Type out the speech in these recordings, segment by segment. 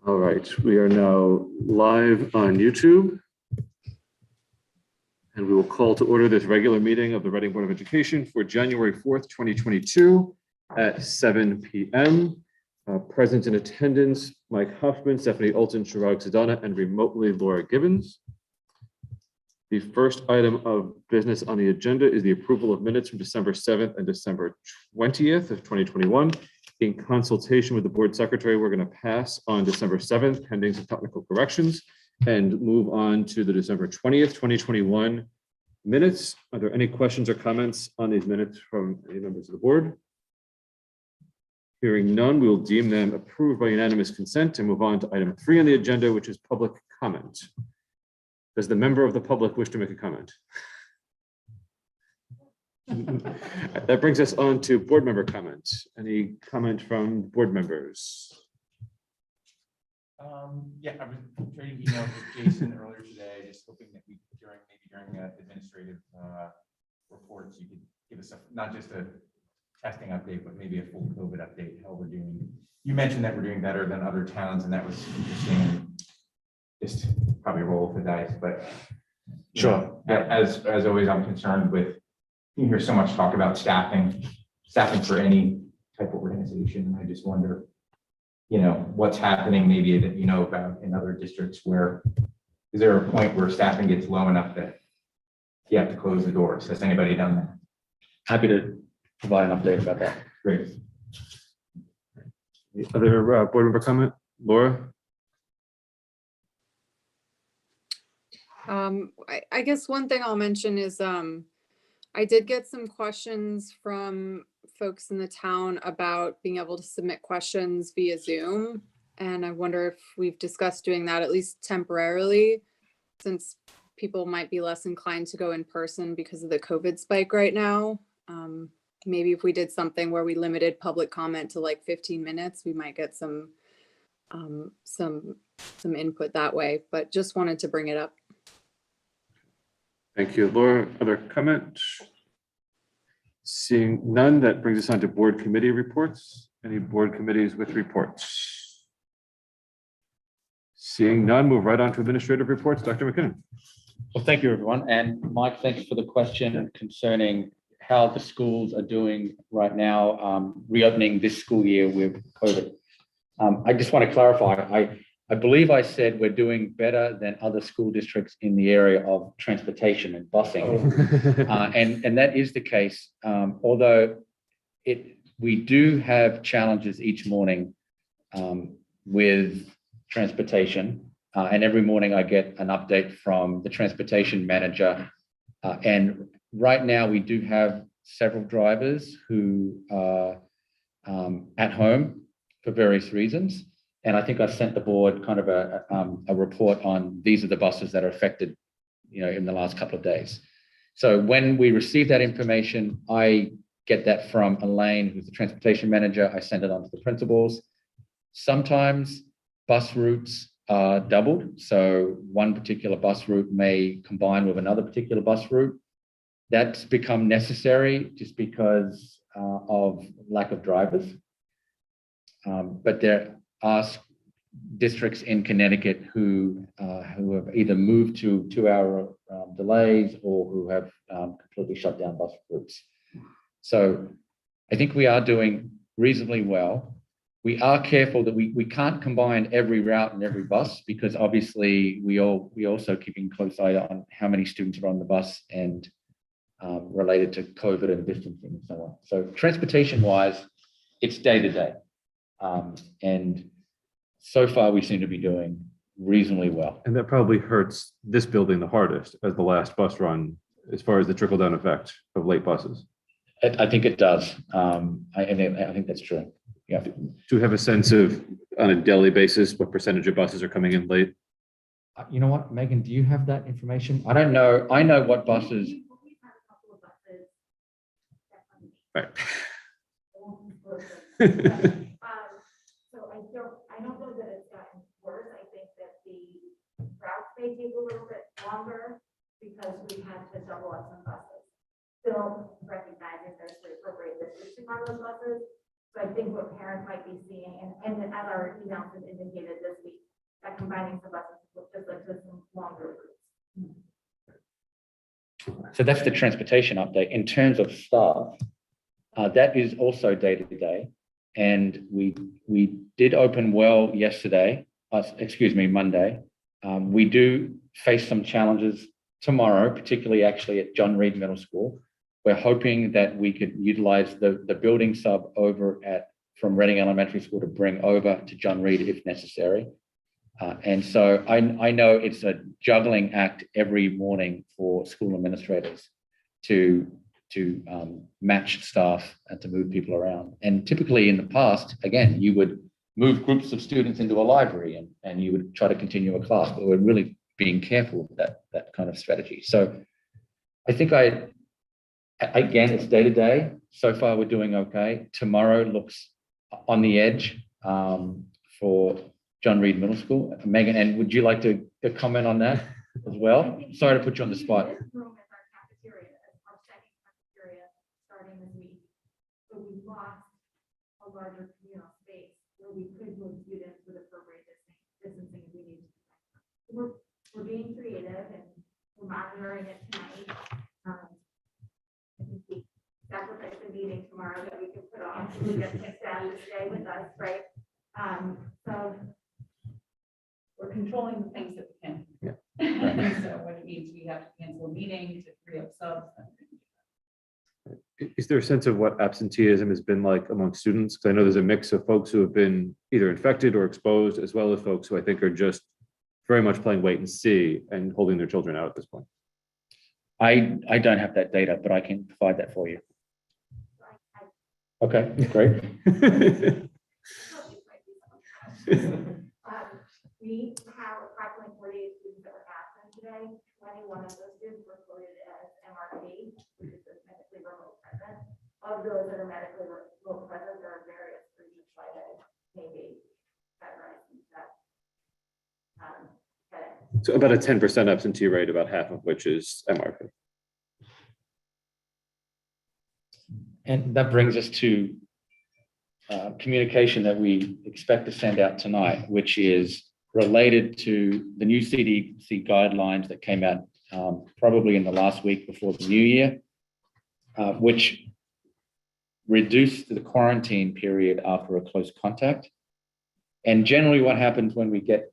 All right, we are now live on YouTube. And we will call to order this regular meeting of the Reading Board of Education for January 4th, 2022 at 7 p.m. Present in attendance, Mike Huffman, Stephanie Olton, Chirag Sadana, and remotely Laura Gibbons. The first item of business on the agenda is the approval of minutes from December 7th and December 20th of 2021. In consultation with the board secretary, we're going to pass on December 7th, pending some technical corrections, and move on to the December 20th, 2021 minutes. Are there any questions or comments on these minutes from any members of the board? Hearing none, we will deem them approved by unanimous consent and move on to item 3 on the agenda, which is public comment. Does the member of the public wish to make a comment? That brings us on to board member comments. Any comment from board members? Yeah, I was trading emails with Jason earlier today, just hoping that we during administrative reports, you could give us not just a testing update, but maybe a full COVID update, how we're doing. You mentioned that we're doing better than other towns, and that was interesting. Just probably roll with the dice, but sure. As always, I'm concerned with. You hear so much talk about staffing for any type of organization, and I just wonder, what's happening maybe that you know about in other districts. Where is there a point where staffing gets low enough that you have to close the doors? Has anybody done that? Happy to provide an update about that. Great. The other board member comment, Laura? I guess one thing I'll mention is I did get some questions from folks in the town about being able to submit questions via Zoom. And I wonder if we've discussed doing that at least temporarily, since people might be less inclined to go in person because of the COVID spike right now. Maybe if we did something where we limited public comment to like 15 minutes, we might get some input that way, but just wanted to bring it up. Thank you, Laura. Other comments? Seeing none, that brings us on to board committee reports. Any board committees with reports? Seeing none, move right on to administrative reports. Dr. McKinnon. Well, thank you, everyone. And Mike, thanks for the question concerning how the schools are doing right now, reopening this school year with COVID. I just want to clarify, I believe I said we're doing better than other school districts in the area of transportation and busing. And that is the case, although we do have challenges each morning with transportation. And every morning I get an update from the transportation manager. And right now we do have several drivers who are at home for various reasons. And I think I've sent the board kind of a report on these are the buses that are affected, in the last couple of days. So when we receive that information, I get that from Elaine, who's the transportation manager. I send it on to the principals. Sometimes bus routes are doubled. So one particular bus route may combine with another particular bus route. That's become necessary just because of lack of drivers. But there are districts in Connecticut who have either moved to 2-hour delays or who have completely shut down bus routes. So I think we are doing reasonably well. We are careful that we can't combine every route and every bus, because obviously we also keeping a close eye on how many students are on the bus and related to COVID and distancing and so on. So transportation wise, it's day to day. And so far we seem to be doing reasonably well. And that probably hurts this building the hardest as the last bus run, as far as the trickle down effect of late buses. I think it does. I think that's true. Yeah. Do you have a sense of, on a daily basis, what percentage of buses are coming in late? You know what, Megan, do you have that information? I don't know. I know what buses. Right. So I don't know that it's gotten worse. I think that the routes may take a little bit longer because we had to double up some buses. Still recognizing there's the appropriate distance on those buses. So I think what parents might be seeing, and as our emails have indicated this week, that combining some lessons will just led to some longer routes. So that's the transportation update. In terms of staff, that is also day to day. And we did open well yesterday, Monday. We do face some challenges tomorrow, particularly actually at John Reed Middle School. We're hoping that we could utilize the building sub over from Reading Elementary School to bring over to John Reed if necessary. And so I know it's a juggling act every morning for school administrators to match staff and to move people around. And typically in the past, again, you would move groups of students into a library and you would try to continue a class, but we're really being careful with that kind of strategy. So I think again, it's day to day. So far, we're doing okay. Tomorrow looks on the edge for John Reed Middle School. Megan, and would you like to comment on that as well? Sorry to put you on the spot. This room is our cafeteria, our second cafeteria starting this week. So we lost a larger communal space where we could move students with appropriate distancing if we need to. We're being creative and we're monitoring it tonight. I think we sacrifice the meeting tomorrow that we can put on to get the staff to stay with us, right? So we're controlling the things that we can. Yeah. So when it means we have to cancel a meeting to free up subs. Is there a sense of what absenteeism has been like among students? Because I know there's a mix of folks who have been either infected or exposed, as well as folks who I think are just very much playing wait and see and holding their children out at this point. I don't have that data, but I can provide that for you. Okay, great. We have approximately 48 students that were absent today. 21 of those students were quoted as MRP, which is a medically remote present. Of those that are medically remote present, there are various reasons why they may be categorized as So about a 10% absentee rate, about half of which is MRP. And that brings us to communication that we expect to send out tonight, which is related to the new CDC guidelines that came out probably in the last week before the new year, which reduced the quarantine period after a close contact. And generally what happens when we get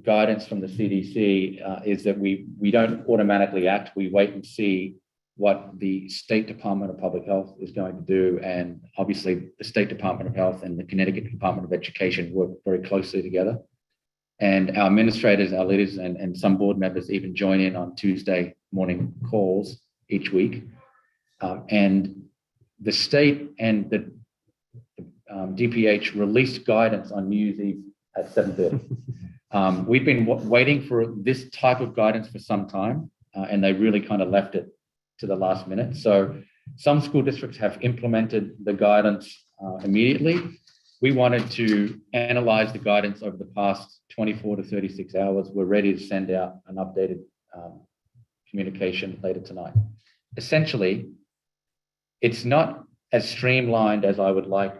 guidance from the CDC is that we don't automatically act. We wait and see what the State Department of Public Health is going to do. And obviously the State Department of Health and the Connecticut Department of Education work very closely together. And our administrators, our leaders, and some board members even join in on Tuesday morning calls each week. And the state and the DPH released guidance on New Year's Eve at 7:30. We've been waiting for this type of guidance for some time, and they really kind of left it to the last minute. So some school districts have implemented the guidance immediately. We wanted to analyze the guidance over the past 24 to 36 hours. We're ready to send out an updated communication later tonight. Essentially, it's not as streamlined as I would like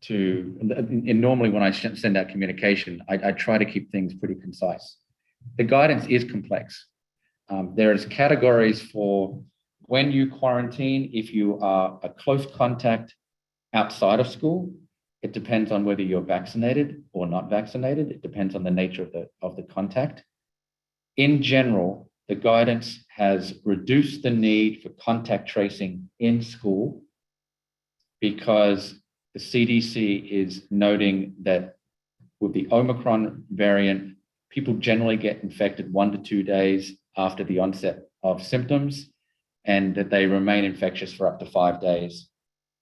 to. And normally when I send out communication, I try to keep things pretty concise. The guidance is complex. There's categories for when you quarantine, if you are a close contact outside of school. It depends on whether you're vaccinated or not vaccinated. It depends on the nature of the contact. In general, the guidance has reduced the need for contact tracing in school because the CDC is noting that with the Omicron variant, people generally get infected 1 to 2 days after the onset of symptoms, and that they remain infectious for up to 5 days.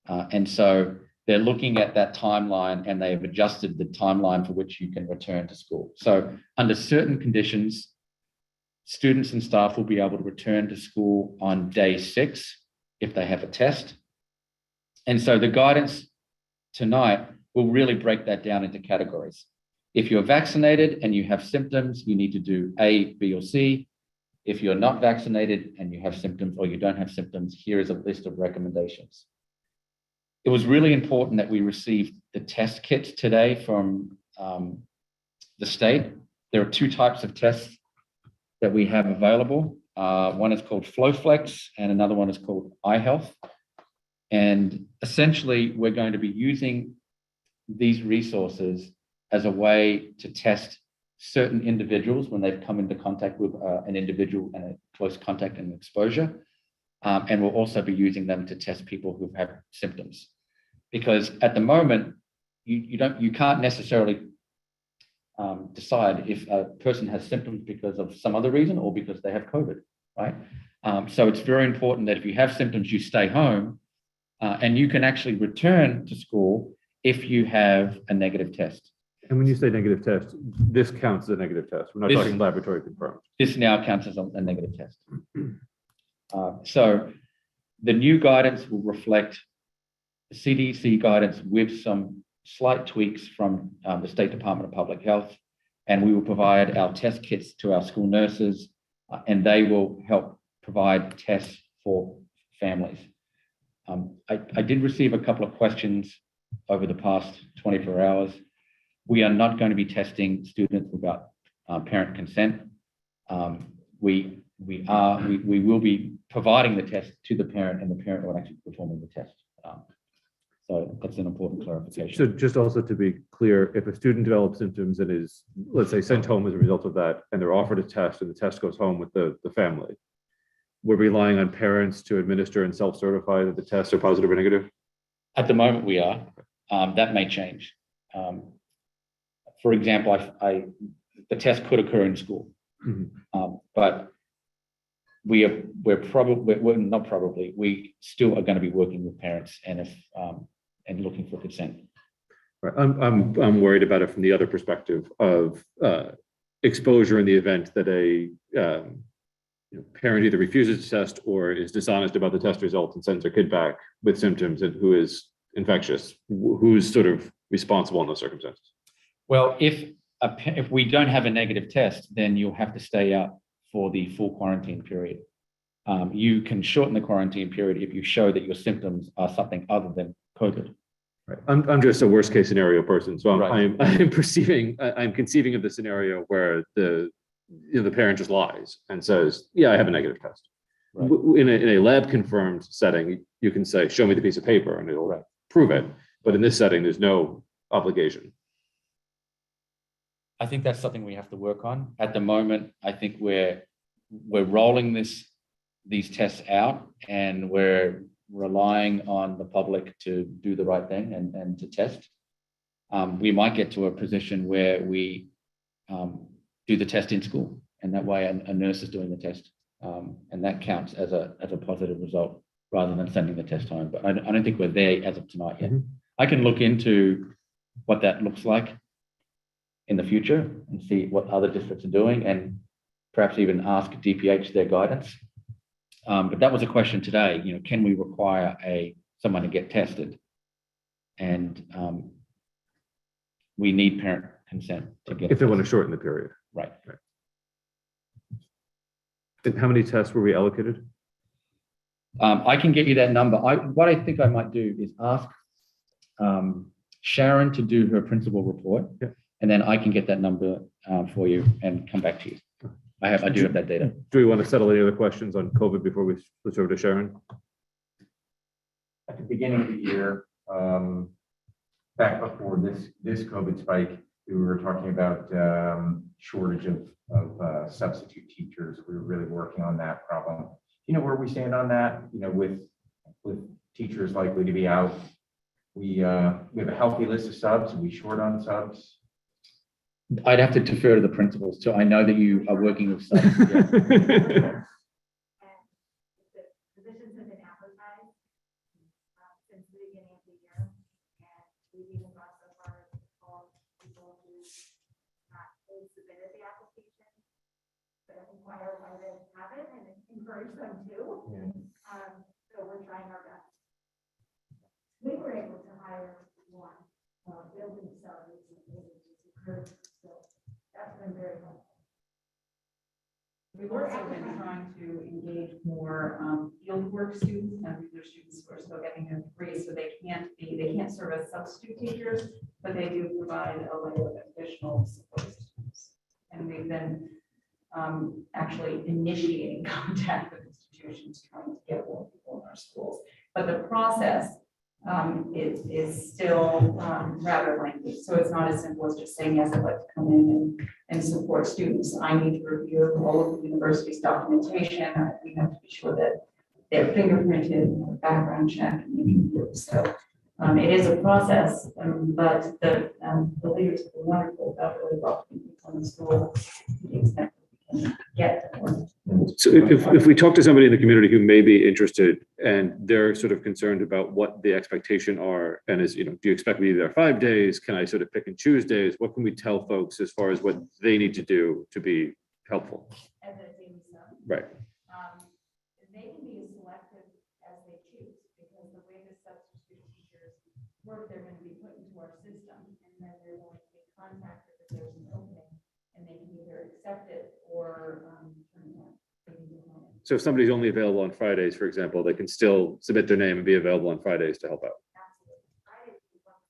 And so they're looking at that timeline, and they've adjusted the timeline for which you can return to school. So under certain conditions, students and staff will be able to return to school on day 6 if they have a test. And so the guidance tonight will really break that down into categories. If you're vaccinated and you have symptoms, you need to do A, B, or C. If you're not vaccinated and you have symptoms or you don't have symptoms, here is a list of recommendations. it was really important that we received the test kits today from the state. There are two types of tests that we have available. One is called FlowFlex and another one is called iHealth. And essentially, we're going to be using these resources as a way to test certain individuals when they've come into contact with an individual and a close contact and exposure. And we'll also be using them to test people who have symptoms. Because at the moment, you can't necessarily decide if a person has symptoms because of some other reason or because they have COVID, right? So it's very important that if you have symptoms, you stay home, and you can actually return to school if you have a negative test. And when you say negative test, this counts as a negative test. We're not talking laboratory confirmed. This now counts as a negative test. So the new guidance will reflect the CDC guidance with some slight tweaks from the State Department of Public Health, and we will provide our test kits to our school nurses, and they will help provide tests for families. I did receive a couple of questions over the past 24 hours. We are not going to be testing students without parent consent. We will be providing the test to the parent, and the parent will actually be performing the test. So that's an important clarification. So just also to be clear, if a student develops symptoms and is, let's say, sent home as a result of that, and they're offered a test and the test goes home with the family, we're relying on parents to administer and self-certify that the tests are positive or negative? At the moment, we are. That may change. For example, the test could occur in school, but we still are going to be working with parents and looking for consent. Right. I'm worried about it from the other perspective of exposure in the event that a parent either refuses to test or is dishonest about the test result and sends their kid back with symptoms and who is infectious. Who's sort of responsible in those circumstances? Well, if we don't have a negative test, then you'll have to stay out for the full quarantine period. You can shorten the quarantine period if you show that your symptoms are something other than COVID. Right. I'm just a worst case scenario person, so Right. I'm conceiving of the scenario where the parent just lies and says, "Yeah, I have a negative test." Right. In a lab confirmed setting, you can say, "Show me the piece of paper," and it'll prove it. But in this setting, there's no obligation. I think that's something we have to work on. At the moment, I think we're rolling these tests out, and we're relying on the public to do the right thing and to test. We might get to a position where we do the test in school, and that way a nurse is doing the test, and that counts as a positive result rather than sending the test home. But I don't think we're there as of tonight yet. I can look into what that looks like in the future and see what other districts are doing, and perhaps even ask DPH their guidance. But that was a question today. Can we require someone to get tested? And we need parent consent to get. If they want to shorten the period. Right. And how many tests were we allocated? I can get you that number. What I think I might do is ask Sharon to do her principal report, and then I can get that number for you and come back to you. I do have that data. Do we want to settle any other questions on COVID before we switch over to Sharon? At the beginning of the year, back before this COVID spike, we were talking about shortage of substitute teachers. We were really working on that problem. You know where we stand on that? With teachers likely to be out, we have a healthy list of subs. Are we short on subs? I'd have to defer to the principals, so I know that you are working with some. And the positions have been advertised since the beginning of the year, and we've even gone so far as to call people who not fully submitted the application, but inquire why they haven't and encourage them to. So we're trying our best. We were able to hire one building salaries and encourage, so that's been very helpful. We've also been trying to engage more field work students and their students who are still getting their degrees, so they can't can't serve as substitute teachers, but they do provide a layer of additional support systems. And we've been actually initiating contact with institutions trying to get more people in our schools. But the process is still rather lengthy. So it's not as simple as just saying, yes, I'd like to come in and support students. I need to review all of the university's documentation. We have to be sure that they're fingerprinted, background check, and so it is a process, but the leaders are wonderful about really welcoming people in the school to the extent that we can get them. So if we talk to somebody in the community who may be interested and they're sort of concerned about what the expectation are, and is, do you expect me to be there 5 days? Can I sort of pick and choose days? What can we tell folks as far as what they need to do to be helpful? As a daily sub. Right. They can be as selective as they choose, because the way the substitute teachers work, they're going to be put into our system, and then they're going to be contacted if there's an opening, and they can either accept it or turn it down. They can do it. So if somebody's only available on Fridays, for example, they can still submit their name and be available on Fridays to help out. Absolutely. Fridays is fun.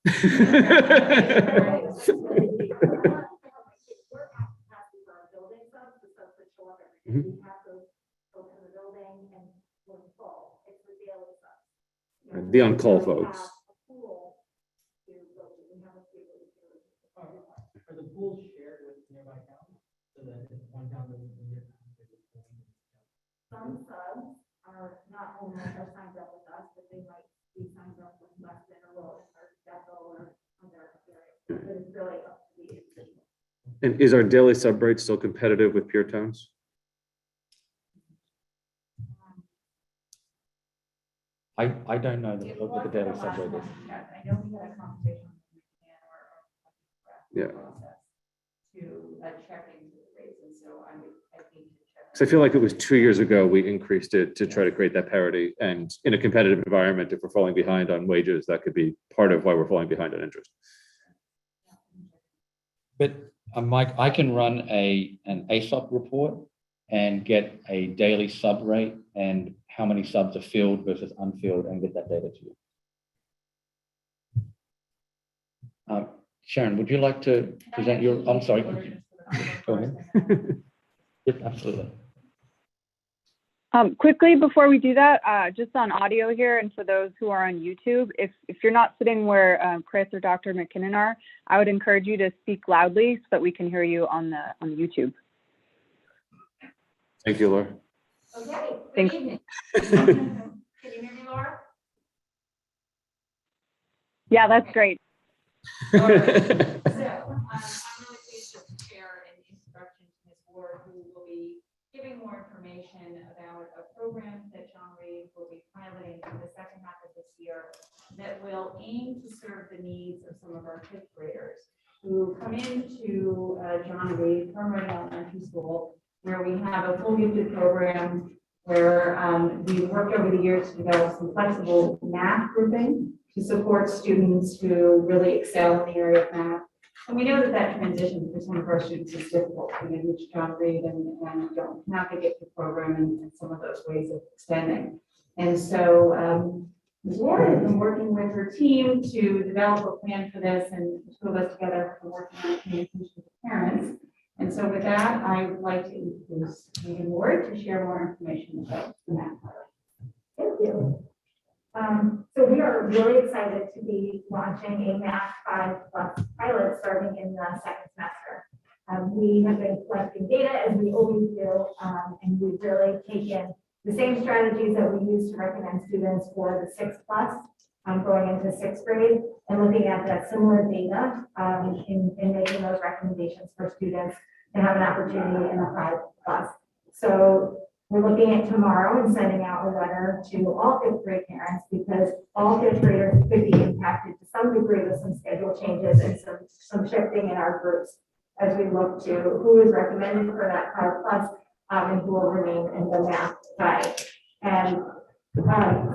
We're at capacity for our building subs, the subs that show up every day. We have those folks in the building, and we're full. It's the daily subs. The on-call So we folks. have a pool to go to. We have a few of those. Are the pools shared with nearby towns? So that if one town doesn't need it. Some subs are not only are signed up with us, but they might be signed up with Weston or Willis or Bethel or other areas. But it's really up to the individual. And is our daily sub rate still competitive with peer towns? I don't know It what the was daily the sub last rate is. one we had. I know we had a conversation Yeah. to check into the rates, and so I think to check. Because I feel like it was 2 years ago, we increased it to try to create that parity. And in a competitive environment, if we're falling behind on wages, that could be part of why we're falling behind on interest. But Mike, I can run an ASOP report and get a daily sub rate and how many subs are filled versus unfilled and get that data to you. Sharon, would you like to present your, I'm sorry. Go ahead. Yep, absolutely. Quickly before we do that, just on audio here, and for those who are on YouTube, if you're not sitting where Chris or Dr. McKinnon are, I would encourage you to speak loudly so that we can hear you on the YouTube. Thank you, Laura. Okay, good Thanks. evening. Can you hear me, Laura? Yeah, that's great. So, I'm really pleased to share an introduction to Ms. Ward, who will be giving more information about a program that John Reed will be piloting for the second half of this year that will aim to serve the needs of some of our fifth graders who come into John Reed from Reading Elementary School, where we have a full gifted program where we've worked over the years to develop some flexible math grouping to support students who really excel in the area of math. And we know that that transition for some of our students is difficult. We reach John Reed and don't navigate the program and some of those ways of extending. And so Ms. Ward has been working with her team to develop a plan for this, and the two of us together are working on communication with parents. And so with that, I would like to introduce Megan Ward to share more information about the math pilot. Thank you. So we are really excited to be launching a Math 5+ pilot starting in the second semester. We have been collecting data as we always do, and we've really taken the same strategies that we use to recommend students for the 6+, going into sixth grade, and looking at that similar data in making those recommendations for students to have an opportunity in the 5+. So we're looking at tomorrow and sending out a letter to all fifth grade parents, because all fifth graders could be impacted to some degree with some schedule changes and some shifting in our groups as we look to who is recommended for that 5+, and who will remain in the math 5. And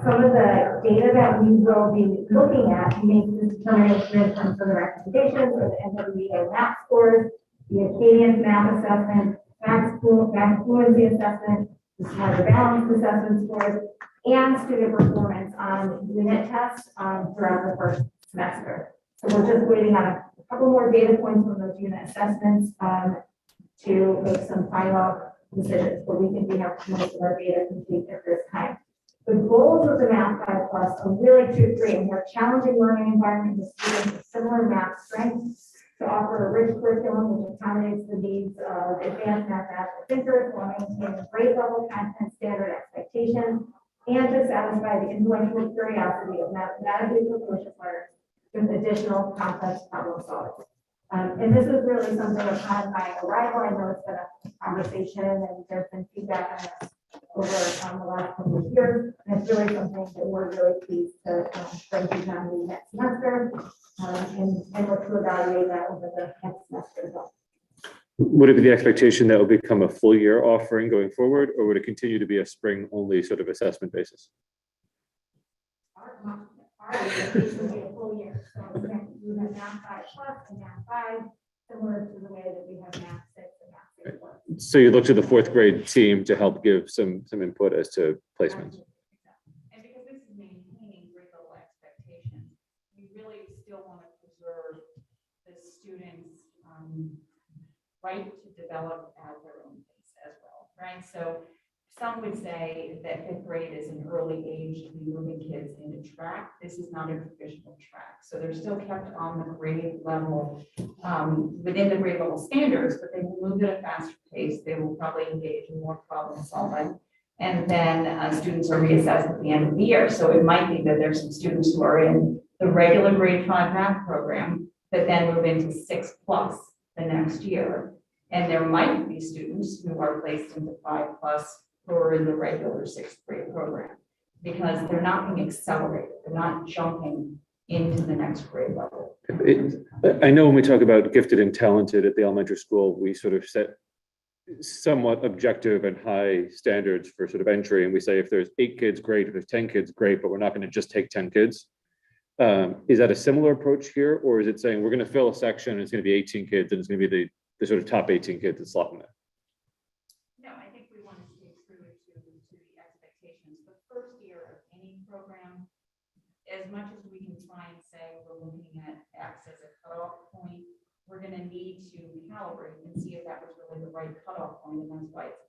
some of the data that we will be looking at make this determination from the recommendations or the NWEA math scores, the Acadian math assessment, math fluency assessment, the smarter balance assessment scores, and student performance on unit tests throughout the first semester. So we're just waiting on a couple more data points from those unit assessments to make some final decisions, but we think we have most of our data complete at this time. The goals of the Math 5 Plus are really to create a more challenging learning environment with students with similar math strengths, to offer a rich curriculum which accommodates the needs of advanced mathematical thinkers while maintaining grade level content standard expectations, and to satisfy the intellectual curiosity of mathematically precocious learners with additional complex problem solving. And this is really something upon my arrival. I know it's been a conversation and there's been feedback on this over the last couple of years. And it's really something that we're really pleased to bring to the next semester and look to evaluate that over the next semester as well. Would it be the expectation that will become a full year offering going forward, or would it continue to be a spring only sort of assessment basis? Our expectation would be a full year. So we have Math 5 Plus and Math 5, similar to the way that we have Math 6 and Math 6 Plus. So you look to the fourth grade team to help give some input as to placements. And because this is maintaining grade level expectations, we really still want to preserve the students' right to develop at their own pace as well, right? So some would say that fifth grade is an early age to be moving kids into track. This is not a traditional track. So they're still kept on the grade level, within the grade level standards, but they will move at a faster pace. They will probably engage in more problem solving. And then students are reassessed at the end of the year. So it might be that there's some students who are in the regular grade 5 math program that then move into 6+ the next year. And there might be students who are placed into 5+ who are in the regular 6th grade program, because they're not being accelerated. They're not jumping into the next grade level. I know when we talk about gifted and talented at the elementary school, we sort of set somewhat objective and high standards for sort of entry. And we say, if there's 8 kids, great. If there's 10 kids, great, but we're not going to just take 10 kids. Is that a similar approach here? Or is it saying we're going to fill a section and it's going to be 18 kids and it's going to be the sort of top 18 kids that slot in there? No, I think we want to stay true to the expectations. The first year of any program, as much as we can try and say we're looking at X as a cutoff point, we're going to need to calibrate and see if that was really the right cutoff point, and that's why it's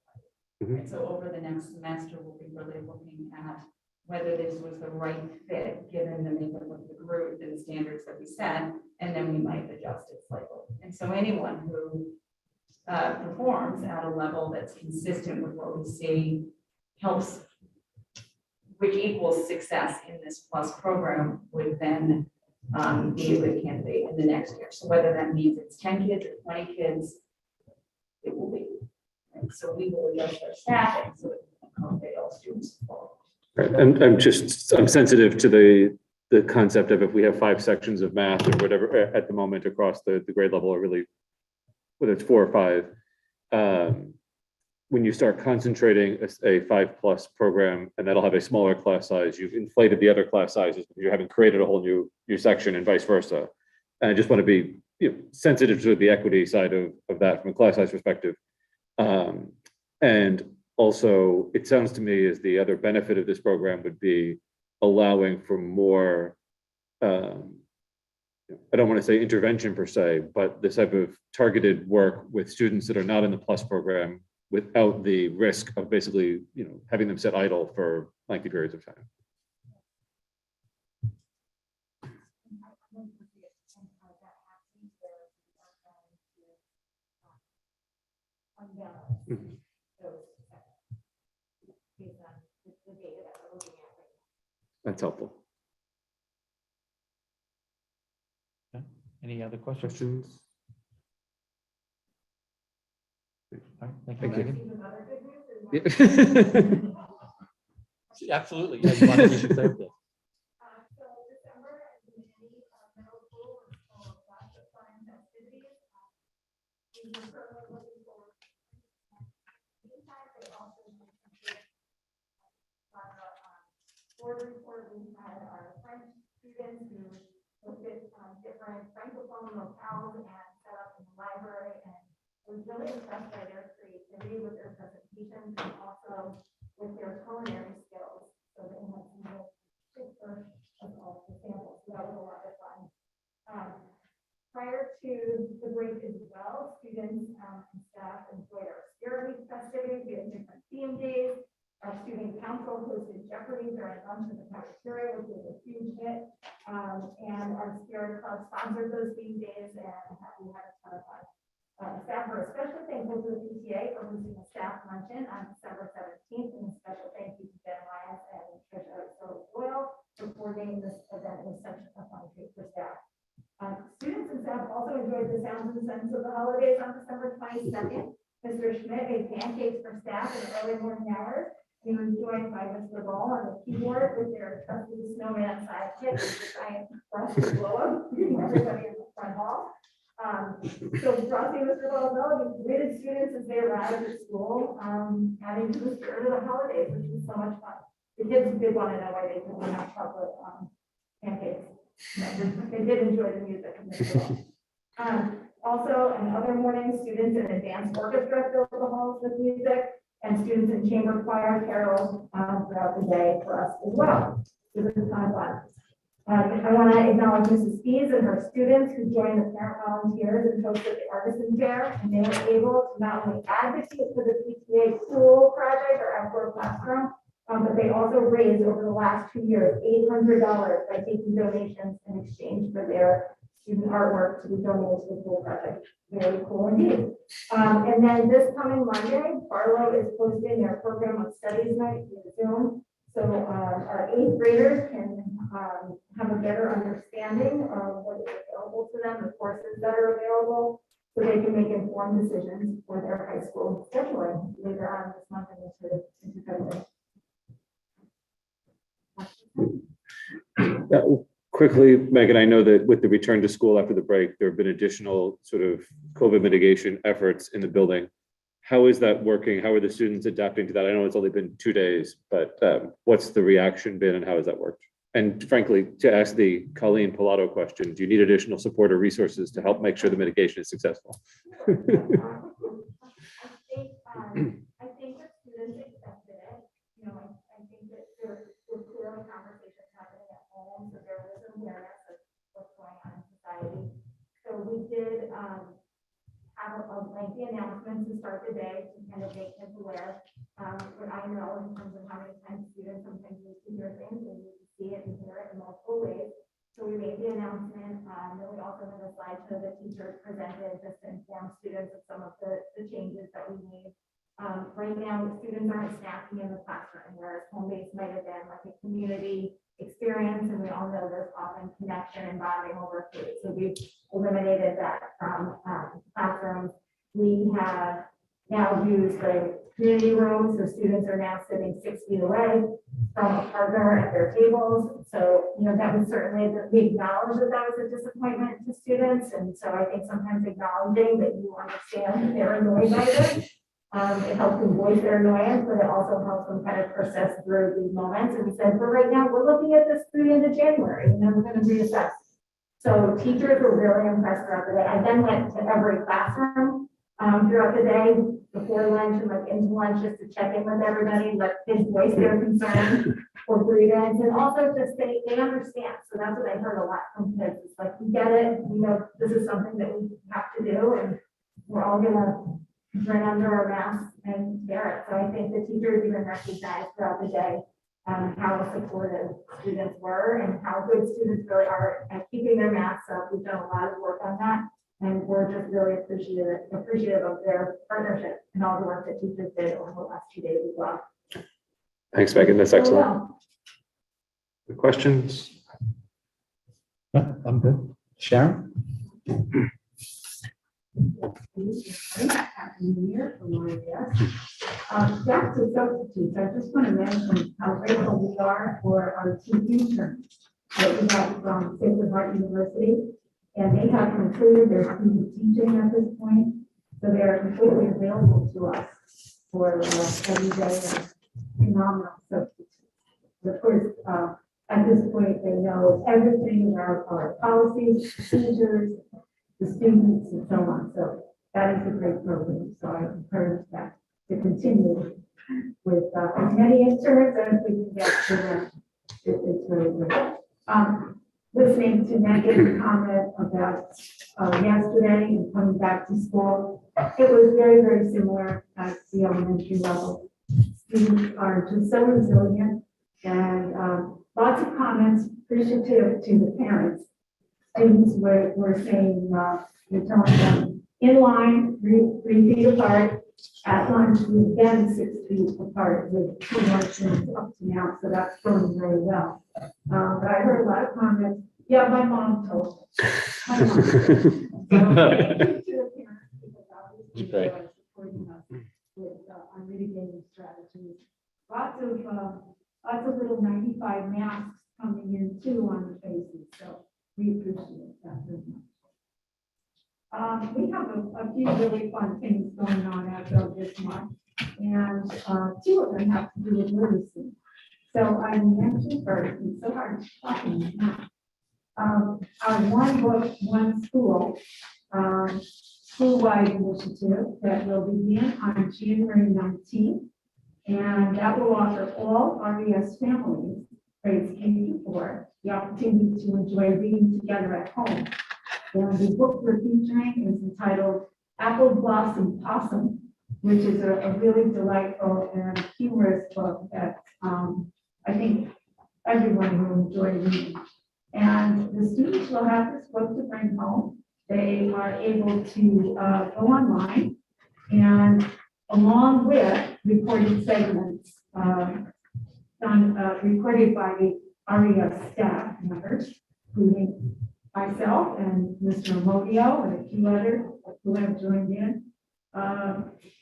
Mhm. and so over the next semester, we'll be really looking at whether this was the right fit, given the makeup of the group and the standards that we set, and then we might adjust it slightly. And so anyone who performs at a level that's consistent with what we see helps, which equals success in this plus program, would then be a good candidate in the next year. So whether that means it's 10 kids or 20 kids, it will be. And so we will adjust our staffing so that we can accommodate all students. Right. I'm sensitive to the concept of, if we have 5 sections of math or whatever at the moment across the grade level, or really whether it's 4 or 5, when you start concentrating a 5+ program, and that'll have a smaller class size, you've inflated the other class sizes. You haven't created a whole new section, and vice versa. And I just want to be sensitive to the equity side of that from a class size perspective. And also, it sounds to me as the other benefit of this program would be allowing for more, I don't want to say intervention per se, but this type of targeted work with students that are not in the plus program, without the risk of basically, having them sit idle for lengthy periods of time. Mhm. That's helpful. Any other questions? Questions? All right, thank Thank you. you. Absolutely. Yeah, you want to say this? So December, as in any middle school, is full of lots of fun activities. We were certainly looking forward to meantime, they also include board report. We had our French students who looked at different francophone locales and set up in the library, and was really impressed by their creativity with their presentations and also with their culinary skills. So they had some real picture of all the samples. So that was a lot of fun. the break as well, students and staff enjoyed our Spirit Week festivities. We had different theme days. Our student council hosted Jeopardy during lunch in the cafeteria, which was a huge hit. And our Spirit Club sponsored those theme days, and we had a ton of fun. Staff were especially thankful to the PTA for hosting a staff luncheon on December 17th, and a special thank you to Ben Lyons and Trisha Doyle for coordinating this event. It was such a fun treat for staff. Students and staff also enjoyed the sounds and scents of the holidays on December 22nd. Mr. Schmidt made pancakes for staff in the early morning hours. He was joined by Mr. Ball on the keyboard with their trusty snowman sidekick, the giant frosty blow up, everybody in the front hall. So Frosty and Mr. Ball greeted students as they arrived at school, adding to the spirit of the holidays, which was so much fun. The kids did want to know why they couldn't have chocolate pancakes. They did enjoy the music of Mr. Ball. Also, in other mornings, students in advanced orchestra filled the halls with music, and students in chamber choir caroled throughout the day for us as well. It was a ton of fun. I want to acknowledge Mrs. Fees and her students who joined the parent volunteers and hosted the artisan fair, and they were able to not only advocate for the PTA pool project or outdoor classroom, but they also raised over the last 2 years $800 by taking donations in exchange for their student artwork to be donated to the pool project. Very cool indeed. And then this coming Monday, Barlow is hosting their program of studies night via Zoom. So our 8th graders can have a better understanding of what is available to them, the courses that are available, so they can make informed decisions for their high school scheduling later on this month and into February. Quickly, Megan, I know that with the return to school after the break, there have been additional sort of COVID mitigation efforts in the building. How is that working? How are the students adapting to that? I know it's only been 2 days, but what's the reaction been and how has that worked? And frankly, to ask the Colleen Pilato question, do you need additional support or resources to help make sure the mitigation is successful? I think that students accepted it. You know, I think that there were clearly conversations happening at home, so there was awareness of what's going on in society. So we did have a lengthy announcement to start the day to kind of make kids aware. What I know in terms of how many times students sometimes need to hear things and need to see it and hear it in multiple ways. So we made the announcement. Then we also have a slideshow that teachers presented just to inform students of some of the changes that we made. Right now, students aren't snacking in the classroom, whereas home-based might have been like a community experience, and we all know there's often connection and bonding over food. So we've eliminated that from classrooms. We have now used the community room, so students are now sitting 6 feet away from a partner at their tables. So, you know, that was certainly, we acknowledge that that was a disappointment to students. And so I think sometimes acknowledging that you understand that they're annoyed by this, it helps them voice their annoyance, but it also helps them kind of persist through these moments. And we said, for right now, we're looking at this through the end of January, and then we're going to reassess. So teachers were really impressed throughout the day. I then went to every classroom throughout the day, before lunch and like into lunch, just to check in with everybody, let kids voice their concerns or grievance, and also just they understand. So that's what I heard a lot from kids. It's like, we get it, we know this is something that we have to do, and we're all gonna drink under our masks and bear it. So I think the teachers even recognized throughout the day how supportive students were and how good students really are at keeping their masks up. We've done a lot of work on that, and we're just really appreciative of their partnership and all the work that teachers did over the last 2 days as well. Thanks, Megan. That's excellent. Well, Good questions? I'm good. Sharon? Happy New Year from my guest. Back to substitutes, I just want to mention how grateful we are for our two interns that we have from Sacred Heart University. And they have completed their student teaching at this point, so they are completely available to us for every day and phenomenal substitutes. Of course, at this point, they know everything about our policies, procedures, the students, and so on. So that is a great program. So I encourage that to continue with as many interns as we can get to them. It's really great. Listening to Megan's comment about yesterday and coming back to school. It was very, very similar at the elementary level. Students are just so resilient and lots of comments appreciative to the parents. Students were saying, you're telling them in line, 3 feet apart. At lunch, we've been 6 feet apart with 2 lunches up to now, so that's going very well. But I heard a lot of comments, yeah, my mom told me. My mom told me. So, thank you to the parents, because obviously they Great. are supporting us with our mitigating strategies. Lots of little 95 masks coming in too on the faces, so we appreciate that very much. We have a few really fun things going on as of this month, and 2 of them have to do with literacy. So I mentioned first, it's so hard to talk in this now. Our One Book, One School, school-wide initiative that will begin on January 19th. And that will offer all RES families, grades K-4, the opportunity to enjoy reading together at home. And the book we're featuring is entitled Apple Blossom Possum, which is a really delightful and humorous book that I think everyone will enjoy reading. And the students will have this book to bring home. They are able to go online and along with recorded segments recorded by the RES staff members, including myself and Mr. Modio and a few others who have joined in.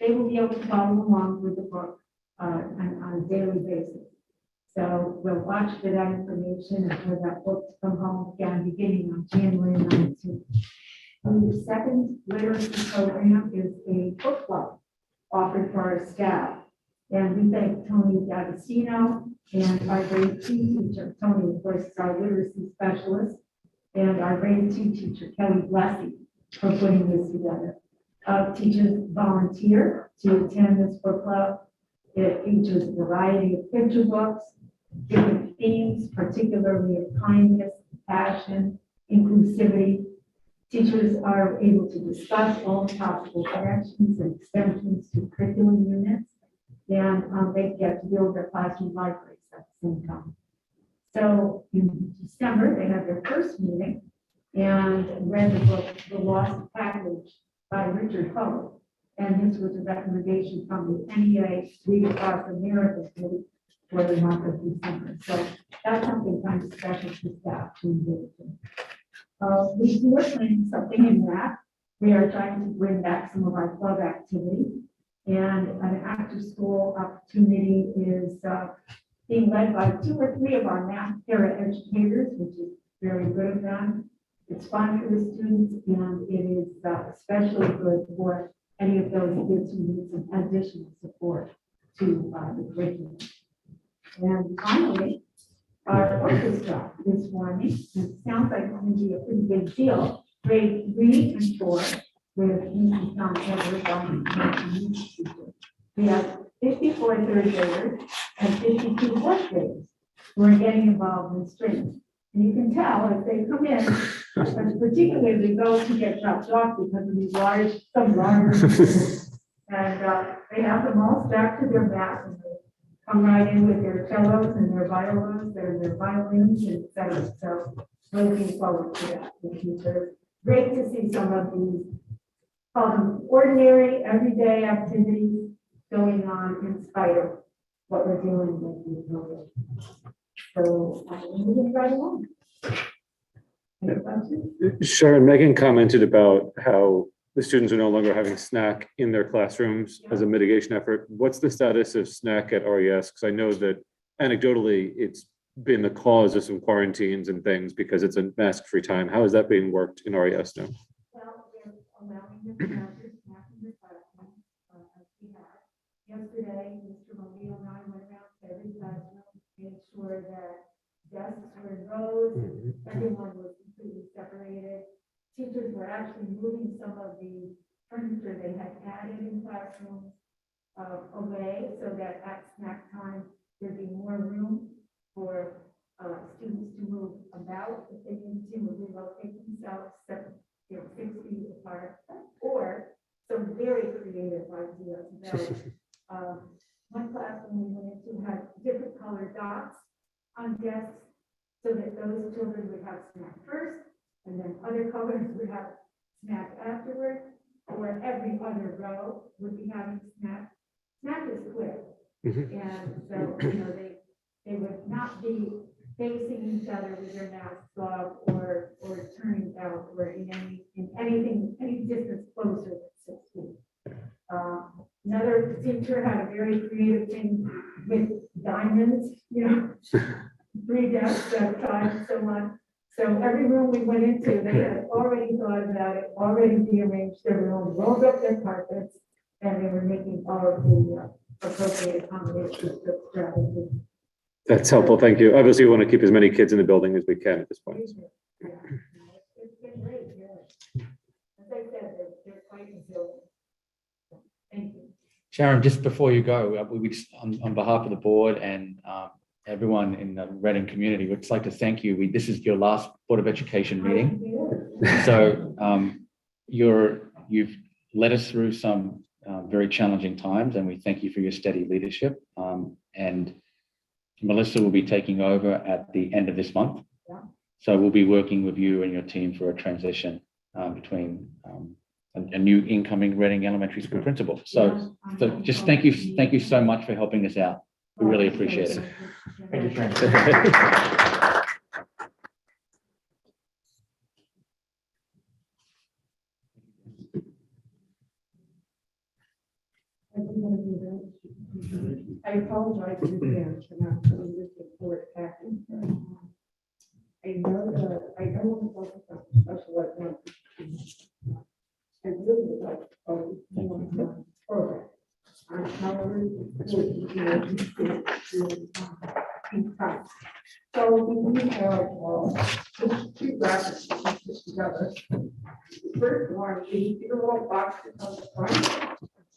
They will be able to follow along with the book on a daily basis. So we'll watch for that information and for that book to come home again beginning on January 19th. The second literacy program is a book club offered for our staff. And we thank Tony D'Agostino and our grade 2 teacher. Tony, of course, is our literacy specialist, and our grade 2 teacher, Kelly Blessy, for putting this together. Teachers volunteer to attend this book club. It features a variety of picture books, different themes, particularly of kindness, passion, inclusivity. Teachers are able to discuss all possible corrections and extensions to curriculum units, and they get to build their classroom libraries at the same time. So in December, they had their first meeting and read the book, The Lost Package by Richard Poe. And this was a recommendation from the NEA Read Across America group for the month of December. So that's something kind of special to staff to engage in. We are planning something in that. We are trying to bring back some of our club activity. And an after-school opportunity is being led by 2 or 3 of our math para-educators, which is very good of them. It's fun for the students, and it is especially good for any of those kids who need some additional support to the curriculum. And finally, our orchestra is forming. It sounds like it's going to be a pretty big deal. Grade 3 and 4 with Mrs. John Edwards on the music teacher. We have 54 third graders and 52 fourth graders who are getting involved in strings. And you can tell as they come in, particularly those who get dropped off because of these some large, and they have them all strapped to their back, and they come right in with their cellos and their violas and their violins, etc. So looking forward to that in the future. Great to see some of these, call them ordinary, everyday activities going on in spite of what we're dealing with COVID. So I'm moving right along. Any questions? Sharon, Megan commented about how the students are no longer having snack in their classrooms as a mitigation effort. What's the status of snack at RES? Because I know that anecdotally, it's been the cause of some quarantines and things because it's a mask-free time. How is that being worked in RES now? Well, they're allowing them to have their snack in the classroom, as we had. Yesterday, Mr. Mobile and I went around to every classroom, made sure that desks were in rows, everyone was completely separated. Teachers were actually moving some of the furniture they had added in classrooms away so that at snack time, there'd be more room for students to move about if they need to relocate themselves 6 feet apart, or some very creative ideas about, one classroom we went into had different colored dots on desks, so that those children would have snack first, and then other colors would have snack afterwards, or every other row would be having snack. Snack is clear. And so, they would not be facing each other with their masks off or turning out or in any distance closer than 6 feet. Another teacher had a very creative thing with diamonds, 3 desks at a time, and so on. So every room we went into, they had already thought about it, already rearranged their room, rolled up their carpets, and they were making all of the appropriate accommodations for strategy. That's helpful. Thank you. Obviously, we want to keep as many kids in the building as we can at this point. Yeah. It's been great, yeah. As I said, they're quite resilient. Thank you. Sharon, just before you go, we just, on behalf of the board and everyone in the Reading community, we'd just like to thank you. This is your last Board of Education meeting. So you've led us through some very challenging times, and we thank you for your steady leadership. And Melissa will be taking over at the end of this month. Yeah. So we'll be working with you and your team for a transition between a new incoming Reading Elementary School principal. So just thank you so much for helping us out. We really appreciate it. Thank you, Sharon. I apologize in advance for not putting this report back in. I know when to focus on special ed now. I really would like to focus more on the program. On how we're supporting, in time. So we have just 2 graphics put together. The first one is the little boxes on the front.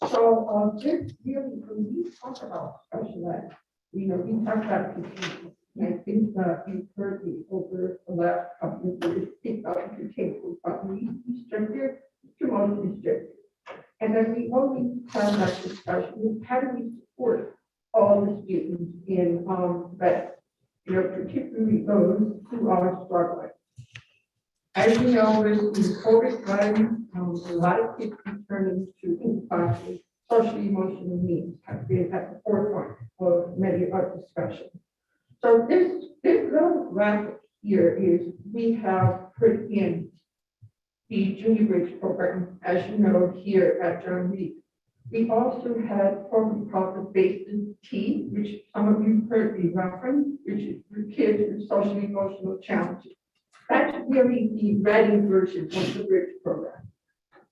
So just really, when we talk about special ed, we talk about continuum. And I think you've heard me over the last couple of years speak about interchangeable, but we restricted to most restricted. And then we always have that discussion, how do we support all the students in that, particularly those who are struggling. As you know, with the COVID time, a lot of kids returning to in-class social emotional needs have been at the forefront of many of our discussions. So this little graphic here is we have put in the Junior Bridge program, as you know, here at John Reed. We also had a program called the Basis T, which some of you heard me reference, which is for kids with social emotional challenges. That's really the Reading version of the Bridge program.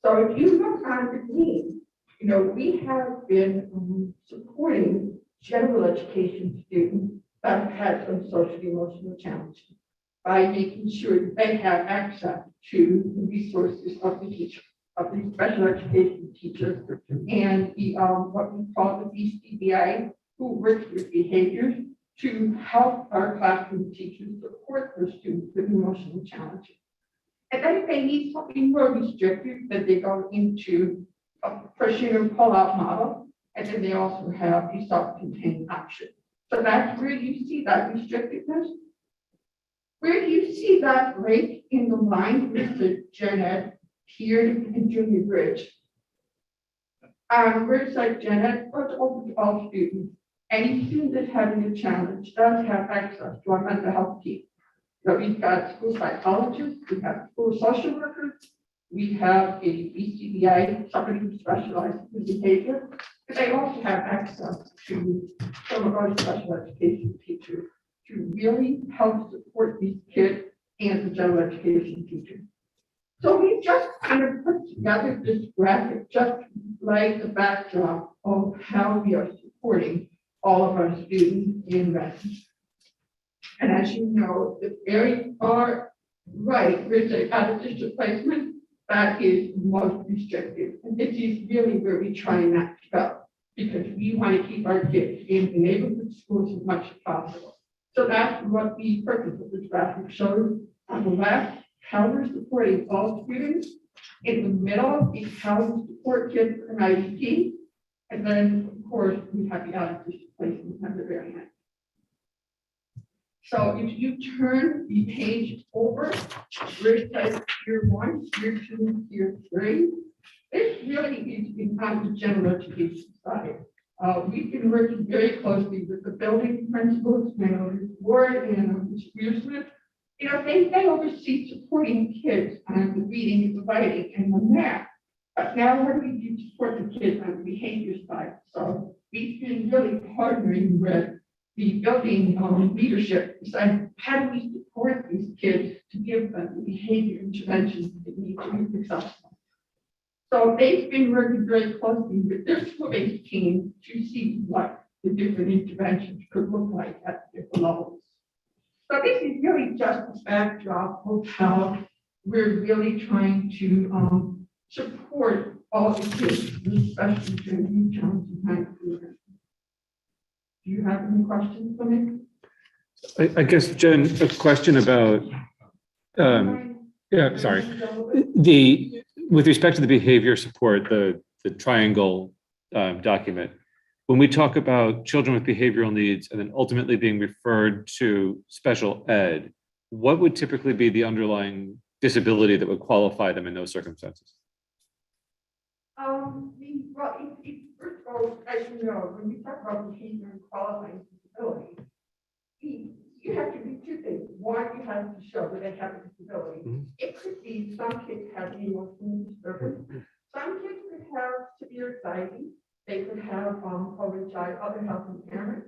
So if you look on the team, we have been supporting general education students that have had some social emotional challenges by making sure that they have access to the resources of the teacher, of the special education teachers, and the what we call the BCBI, who works with behaviors to help our classroom teachers support their students with emotional challenges. And then if they need something more restricted, then they go into a push-in and pull-out model, and then they also have the self-contained option. So that's where you see that restrictedness. Where do you see that break in the line with the gen ed here in Junior Bridge? Where it's like gen ed, it's open to all students. Any student that's having a challenge does have access to our mental health team. So we've got school psychologists, we have school social workers, we have a BCBI, somebody who specializes in behavior, but they also have access to some of our special education teachers to really help support these kids and the general education teachers. So we just kind of put together this graphic just like the backdrop of how we are supporting all of our students in Reading. And as you know, the very far right, where the out-of-district placement, that is most restricted. And this is really where we try not to go, because we want to keep our kids in the neighborhood schools as much as possible. So that's what the purpose of this graphic shows. On the left, Calvert supporting all students. In the middle is Calvert support kids for an IEP. And then, of course, we have the out-of-district placement at the very end. So if you turn the page over, where it says year 1, year 2, year 3, this really is in the general education side. We've been working very closely with the building principals, Ward and Mr. Smith. You know, they oversee supporting kids on the reading and the writing and the math. But now what do we do to support the kids on the behavior side? So we've been really partnering with the building leadership to decide how do we support these kids to give them the behavior interventions that need to be successful. So they've been working very closely with their school-based team to see what the different interventions could look like at different levels. So this is really just a backdrop of how we're really trying to support all the kids, especially during these challenging times. Do you have any questions for me? I guess, Jen, a question about, yeah, sorry. With respect to the behavior support, the triangle document, when we talk about children with behavioral needs and then ultimately being referred to special ed, what would typically be the underlying disability that would qualify them in those circumstances? First of all, as you know, when we talk about behavior and qualifying disability, you have to do two things. One, you have to show that they have a disability. Mm-hmm. It could be some kids have emotional disturbance. Some kids could have severe anxiety. They could have other health impairment.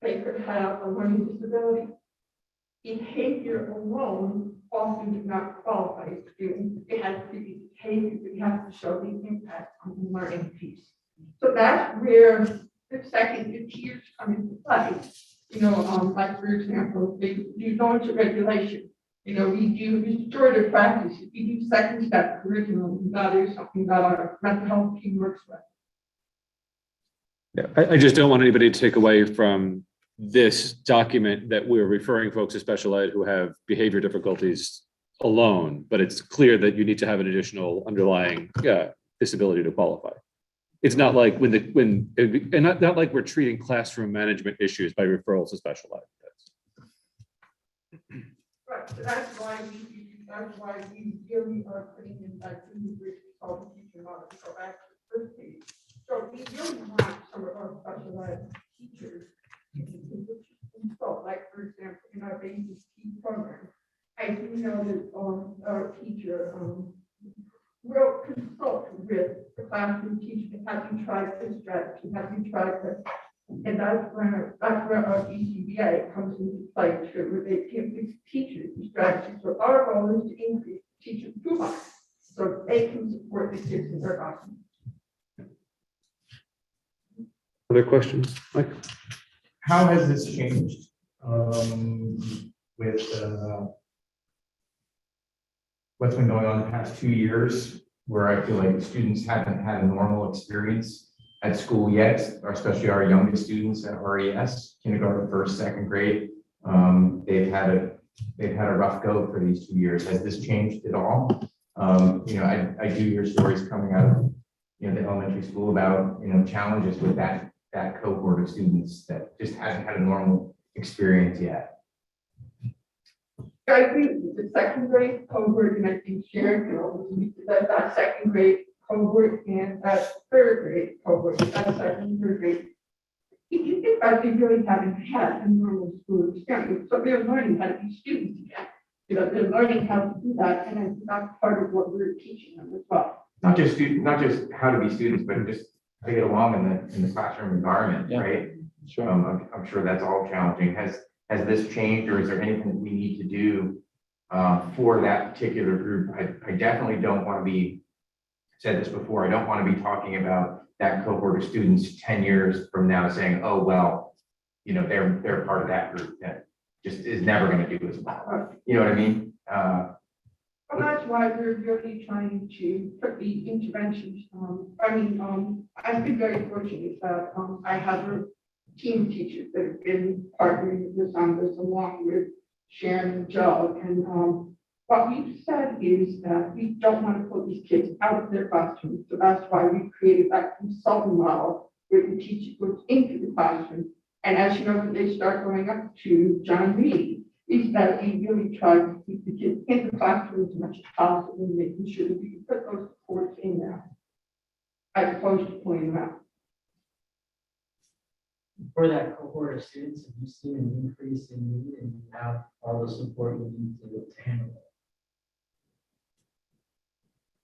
They could have a learning disability. Behavior alone often does not qualify as students. It has to be behavior, but you have to show the impact on the learning piece. So that's where the second tiers come into play. You know, like for example, they do knowledge regulation. You know, we do restorative practice. We do second step curriculum. That is something that our mental health team works with. Yeah, I just don't want anybody to take away from this document that we're referring folks to special ed who have behavior difficulties alone, but it's clear that you need to have an additional underlying disability to qualify. It's not like not like we're treating classroom management issues by referrals to special ed. Right, so that's why we really are putting in that bridge called the teacher model to go back to the first page. So we really want some of our special ed teachers to consult, like for example, in our basic T program. I do know that our teacher will consult with the classroom teacher. Have you tried this strategy? Have you tried this? And that's where our ECBA comes into play too, where they give these teachers the strategy. So our goal is to increase teacher toolbox so they can support the kids in their classroom. Other questions, Mike? How has this changed with what's been going on the past 2 years, where I feel like students haven't had a normal experience at school yet, especially our youngest students at RES, kindergarten, first, second grade. They've had a rough go for these 2 years. Has this changed at all? You know, I do hear stories coming out of the elementary school about challenges with that cohort of students that just hasn't had a normal experience yet. I agree with the second grade cohort, and I think Sharon can also speak to that second grade cohort and that third grade cohort, that second and third grade. If you think about it, they really haven't had a normal school experience, so they're learning how to be students again. You know, they're learning how to do that, and that's part of what we're teaching them as well. Not just how to be students, but just how to get along in the classroom environment, right? Sure. I'm sure that's all challenging. Has this changed, or is there anything that we need to do for that particular group? I definitely don't want to be, said this before, I don't want to be talking about that cohort of students 10 years from now saying, oh, well, they're part of that group that just is never going to do as well. You know what I mean? Well, that's why we're really trying to put the interventions. I've been very fortunate that I have a team of teachers that have been partnering with us on this, along with Sharon and Joe. And what we've said is that we don't want to put these kids out of their classrooms. So that's why we created that consultant model where the teacher goes into the classroom. And as you know, when they start going up to John Reed, is that we really try to keep the kids in the classroom as much as possible, making sure that we can put those supports in there, as opposed to pulling them out. For that cohort of students, have you seen an increase in need and you have all the support you need to handle it?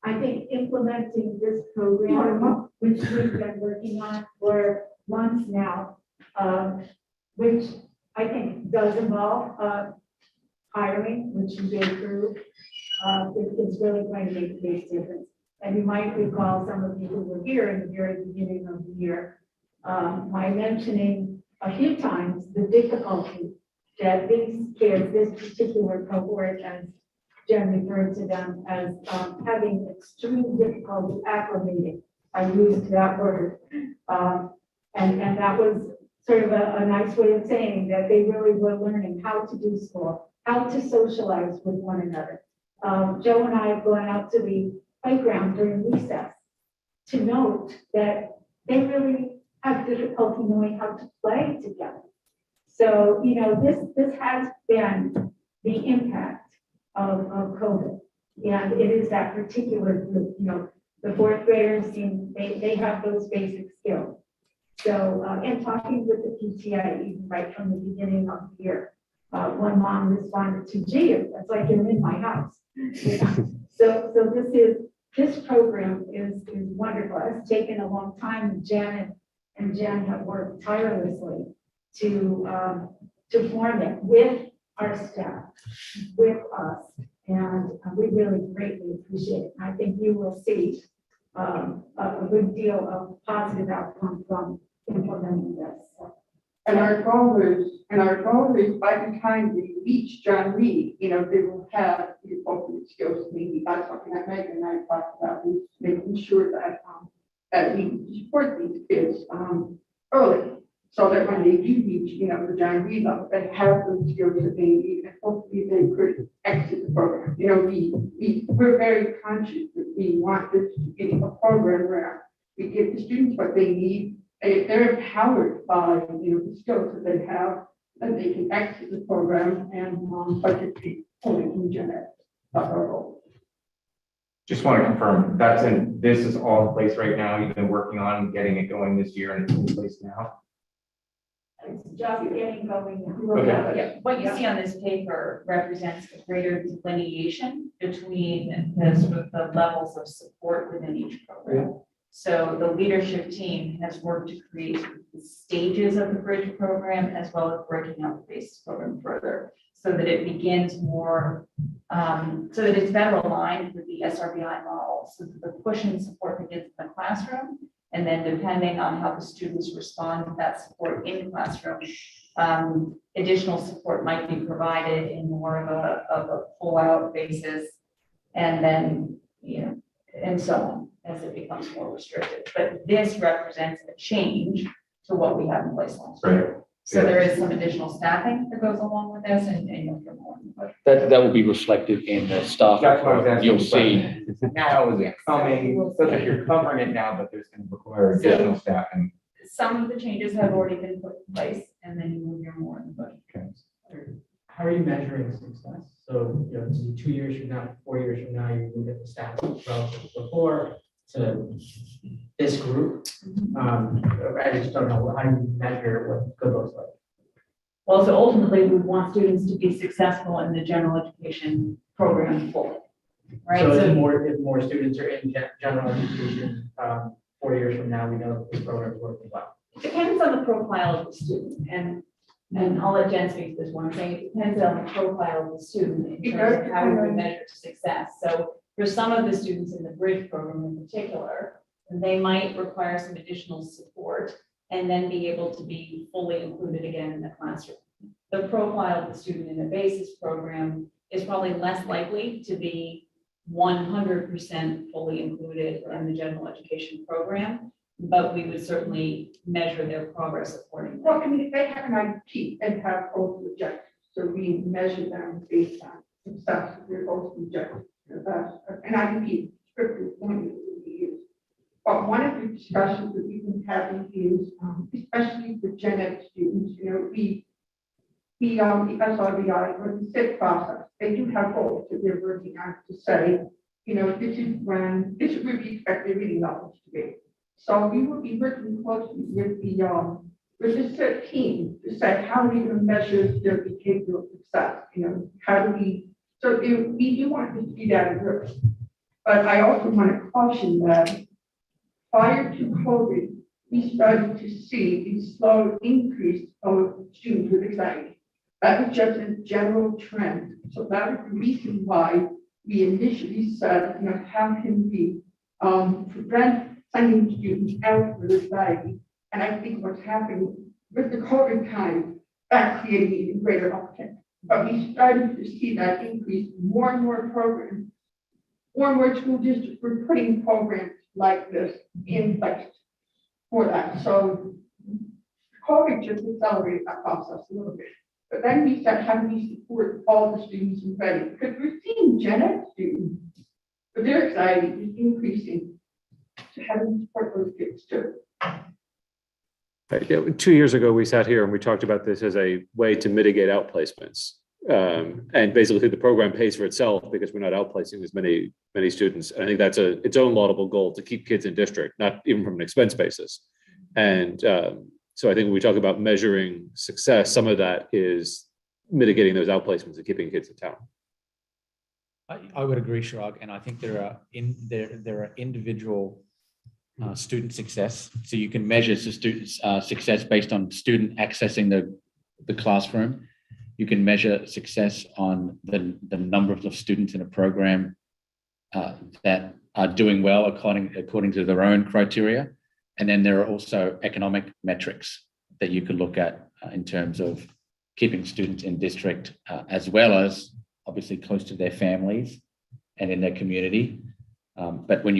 I think implementing this program, which we've been working on for months now, which I think does involve hiring, which you go through, it's really going to make a big difference. And you might recall some of you who were here in the very beginning of the year, my mentioning a few times the difficulty that these kids, this particular cohort, as Jen referred to them as having extreme difficulty acclimating. I used that word. And that was sort of a nice way of saying that they really were learning how to do school, how to socialize with one another. Joe and I have gone out to the playground during recess to note that they really have difficulty knowing how to play together. So, you know, this has been the impact of COVID. And it is that particular group, you know, the fourth graders seem, they have those basic skills. So, and talking with the PTA, even right from the beginning of the year, one mom responded to, gee, it's like you're in my house. Yeah. So this program is wonderful. It's taken a long time, and Jen and Jen have worked tirelessly to form it with our staff, with us, and we really greatly appreciate it. I think you will see a good deal of positive outcome from implementing this. And our goal is by the time we reach John Reed, you know, they will have the appropriate skills. Maybe that's something that Megan and I talked about, is making sure that that we support these kids early, so that when they do reach, you know, the John Reed level, they have those skills that they need, and hopefully they could exit the program. You know, we're very conscious that we want this to be a program where we give the students what they need. They're empowered by, you know, the skills that they have, that they can exit the program and participate fully in Gen Ed. That's our goal. Just want to confirm, this is all in place right now. You've been working on getting it going this year and it's in place now. It's just getting going now. Okay. Yeah, what you see on this paper represents a greater delineation between the sort of the levels of support within each program. So the leadership team has worked to create the stages of the bridge program, as well as breaking out the basis program further, so that it begins more, so that it's better aligned with the SRBI model. So that the push and support begins in the classroom, and then depending on how the students respond to that support in the classroom, additional support might be provided in more of a pull-out basis, and then, you know, and so on, as it becomes more restricted. But this represents a change to what we have in place last year. Right. So there is some additional staffing that goes along with this, and you'll hear more. That will be reflected in the staff. That's what I was asking. You'll see. Now, is it Yes. coming? So that you're covering it now, but there's going to require additional staffing. Some of the changes have already been put in place, and then you will hear more in the budget. Okay. How are you measuring success? So, you know, 2 years from now, 4 years from now, you look at the stats relative to before to this group. I just don't know, how do you measure what good looks like? Well, so ultimately, we want students to be successful in the general education program fully, right? So if more students are in general education, 4 years from now, we know that this program is working well. It depends on the profile of the student, and I'll let Jen speak to this one thing. It depends on the profile of the student in terms of how we measure success. So for some of the students in the bridge program in particular, they might require some additional support and then be able to be fully included again in the classroom. The profile of the student in the basis program is probably less likely to be 100% fully included in the general education program, but we would certainly measure their progress accordingly. Well, I mean, they have an IP and have goals and objectives, so we measure them based on success, they're both rejected. An IEP strictly formula would be used. But one of the discussions that we've been having is, especially for gen ed students, the SRBI or the SIT process, they do have goals that they're working on to say, this is where we expect their reading levels to be. So we will be working closely with the SIT team to say how are we going to measure their behavioral success. How do we? So we do want this to be data driven, but I also want to caution that prior to COVID, we started to see a slow increase of students with anxiety. That was just a general trend. So that was the reason why we initially said, how can we prevent sending students out with anxiety? And I think what's happening with the COVID time, that created even greater uptick. But we started to see that increase, more and more programs, more and more school districts were putting programs like this in place for that. So COVID just accelerated that process a little bit. But then we said, how do we support all the students in ready? Because we're seeing gen ed students, but their anxiety is increasing. So how do we support those kids too? Yeah, 2 years ago, we sat here and we talked about this as a way to mitigate outplacements. And basically the program pays for itself because we're not outplacing as many students. And I think that's its own laudable goal to keep kids in district, not even from an expense basis. And so I think when we talk about measuring success, some of that is mitigating those outplacements and keeping kids in town. I would agree, Shirag, and I think there are individual student success. So you can measure the students' success based on student accessing the classroom. You can measure success on the number of students in a program that are doing well according to their own criteria. And then there are also economic metrics that you could look at in terms of keeping students in district, as well as obviously close to their families and in their community. But when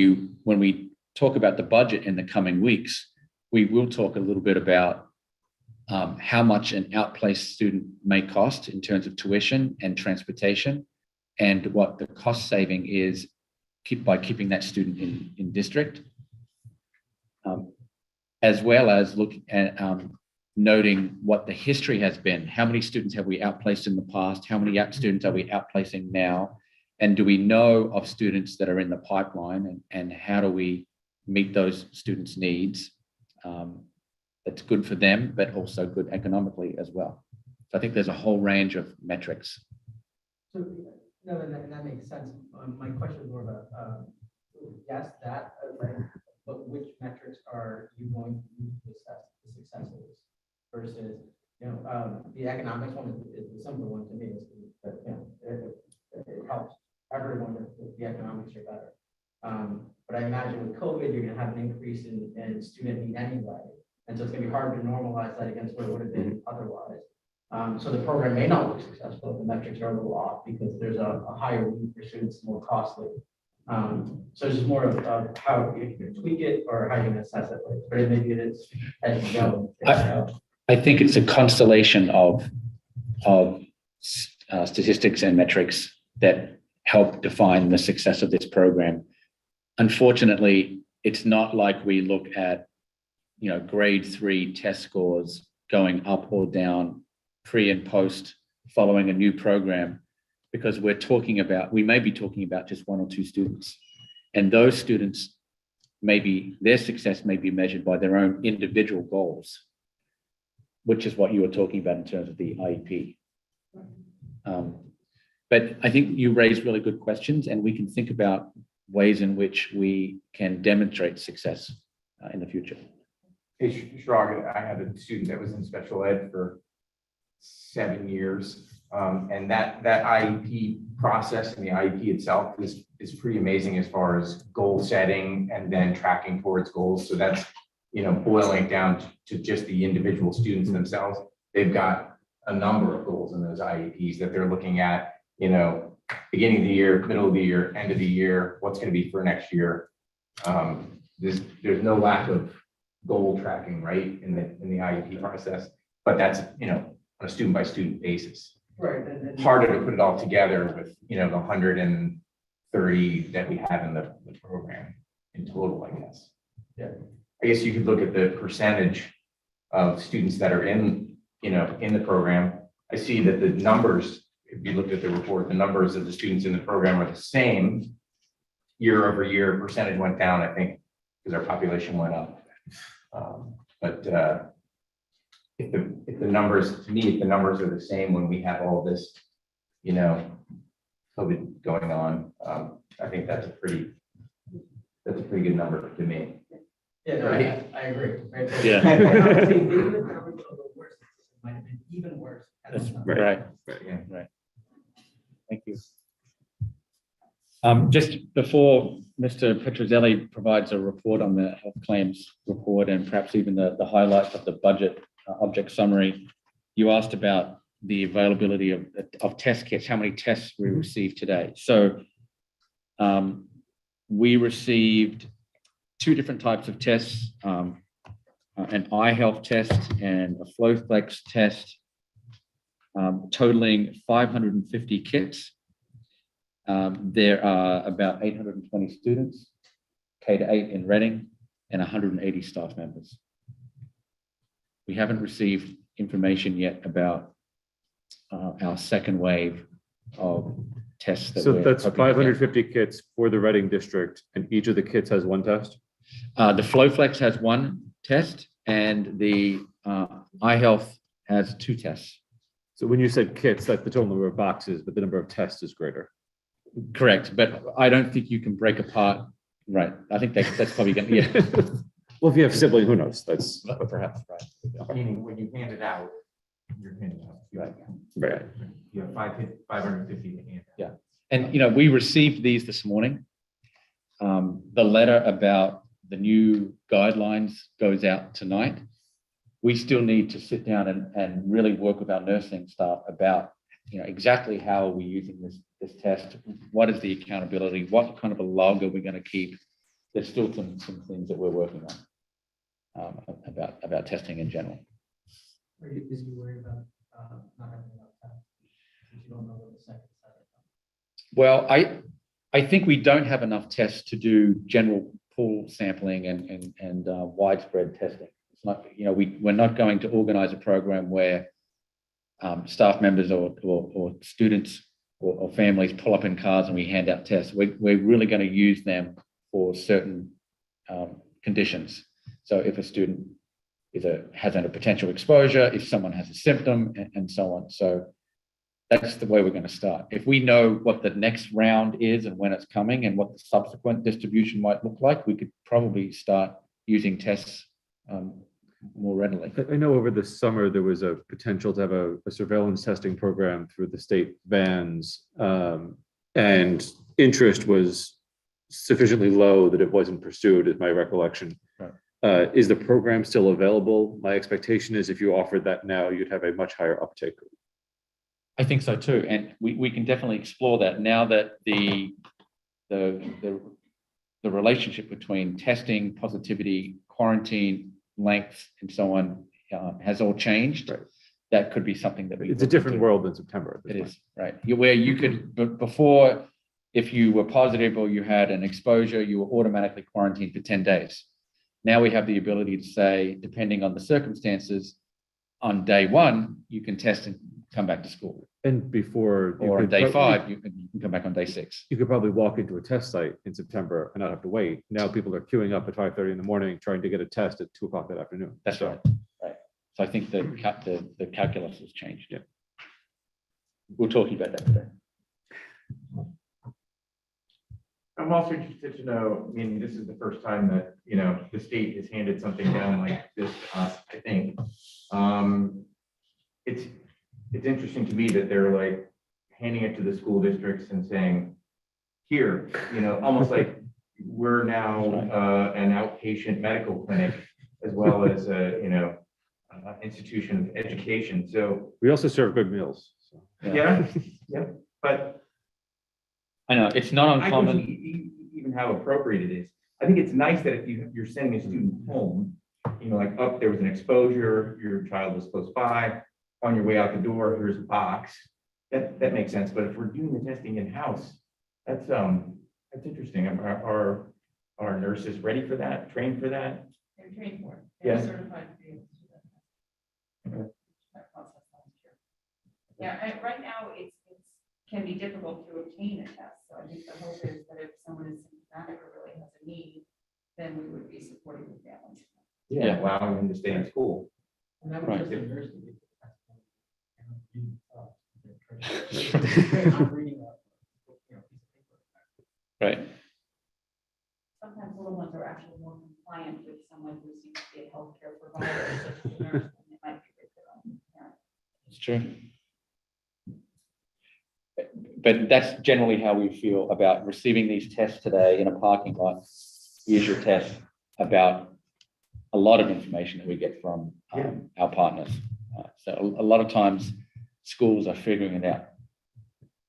we talk about the budget in the coming weeks, we will talk a little bit about how much an outplaced student may cost in terms of tuition and transportation, and what the cost saving is by keeping that student in district, as well as looking at noting what the history has been. How many students have we outplaced in the past? How many students are we outplacing now? And do we know of students that are in the pipeline, and how do we meet those students' needs? That's good for them, but also good economically as well. So I think there's a whole range of metrics. So, no, that makes sense. My question is more of a yes, but which metrics are you going to use to assess the success of this versus, the economics one is the simple one to me. Is that, it helps everyone if the economics are better. But I imagine with COVID, you're going to have an increase in student need anyway. And so it's going to be hard to normalize that against what it would have been otherwise. So the program may not look successful if the metrics are a little off because there's a higher need for students, more costly. So it's just more of how you can tweak it or how you can assess it. But maybe it is as you go. I think it's a constellation of statistics and metrics that help define the success of this program. Unfortunately, it's not like we look at grade 3 test scores going up or down pre and post following a new program, because we may be talking about just 1 or 2 students. And those students, their success may be measured by their own individual goals, which is what you were talking about in terms of the IEP. But I think you raised really good questions, and we can think about ways in which we can demonstrate success in the future. Hey, Shirag, I had a student that was in special ed for 7 years. And that IEP process and the IEP itself is pretty amazing as far as goal setting and then tracking towards goals. So that's, boiling down to just the individual students themselves. They've got a number of goals in those IEPs that they're looking at, beginning of the year, middle of the year, end of the year, what's going to be for next year. There's no lack of goal tracking, right, in the IEP process, but that's, on a student by student basis. Right. harder to put it all together with, you know, the 130 that we have in the program in total, I guess. Yeah. I guess you could look at the percentage of students that are in, you know, in the program. I see that the numbers, if you look at the report, the numbers of the students in the program are the same year over year. Percentage went down, I think, because our population went up. But if the numbers, to me, if the numbers are the same when we have all this, you know, COVID going on, I think that's a pretty good number to me. Yeah, no, I agree. Right? Yeah. I think maybe the numbers are the worst. It might have been even worse. That's Right. right. Yeah. Thank you. Just before Mr. Petrozelli provides a report on the health claims report and perhaps even the highlights of the budget object summary, you asked about the availability of test kits, how many tests we received today. So we received 2 different types of tests, an eye health test and a FlowFlex test, totaling 550 kits. There are about 820 students, K-8 in Reading, and 180 staff members. We haven't received information yet about our second wave of tests. So we're that's hoping to get. 550 kits for the Reading district, and each of the kits has 1 test? The FlowFlex has 1 test, and the iHealth has 2 tests. So when you said kits, that's the total number of boxes, but the number of tests is greater. Correct, but I don't think you can break apart. Right, I think that's probably going to, yeah. Well, if you have sibling, who knows? That's Perhaps, right. Meaning when you hand it out, you're handing out. right. You have 550 to hand out. And, you know, we received these this morning. The letter about the new guidelines goes out tonight. We still need to sit down and really work with our nursing staff about, you know, exactly how are we using this test? What is the accountability? What kind of a log are we going to keep? There's still some things that we're working on about testing in general. Are you worried about not having enough time? Because you don't know what the second set is. Well, I think we don't have enough tests to do general pool sampling and widespread testing. It's not, you know, we're not going to organize a program where staff members or students or families pull up in cars and we hand out tests. We're really going to use them for certain conditions. So if a student has a potential exposure, if someone has a symptom, and so on. So that's the way we're going to start. If we know what the next round is and when it's coming and what the subsequent distribution might look like, we could probably start using tests more readily. I know over the summer, there was a potential to have a surveillance testing program through the state vans, and interest was sufficiently low that it wasn't pursued, is my recollection. Right. Is the program still available? My expectation is if you offered that now, you'd have a much higher uptake. I think so too, and we can definitely explore that now that the relationship between testing, positivity, quarantine length, and so on has all changed. Right. That could be something that it's a different world than September. It is, right. Where you could before, if you were positive or you had an exposure, you were automatically quarantined for 10 days. Now we have the ability to say, depending on the circumstances, on day 1, you can test and come back to school. And before, or on day 5, you can come back on day 6. You could probably walk into a test site in September and not have to wait. Now people are queuing up at 5:30 in the morning trying to get a test at 2 o'clock that afternoon. That's right. Right. So I think the calculus has changed. Yeah. We're talking about that today. I'm also interested to know, I mean, this is the first time that, you know, the state has handed something down like this to us, I think. It's interesting to me that they're like handing it to the school districts and saying, here, you know, almost like we're now an outpatient medical clinic as well as a, you know, institution of education. So we also serve good meals. So. Yeah, but I know it's not uncommon. Even how appropriate it is. I think it's nice that if you're sending a student home, you know, like, oh, there was an exposure, your child was close by, on your way out the door, here's a box. That makes sense, but if we're doing the testing in-house, that's interesting. Are nurses ready for that, trained for that? They're trained for it. They're Yeah. certified to be able to do that. Okay. That process last year. Yeah, and right now, can be difficult to obtain a test, so I think the hope is that if someone is symptomatic or really has a need, then we would be supporting the families. Yeah, allowing them to stay in school. And that Right. was just a nurse that did the testimony. I'm reading a, piece of paper. Right. Sometimes little ones are actually more compliant with someone who seems to be a healthcare provider, such as a nurse, than it might be with their own parent. It's true. But that's generally how we feel about receiving these tests today in a parking lot. Here's your test, about a lot of information that we get from our partners. So a lot of times schools are figuring it out.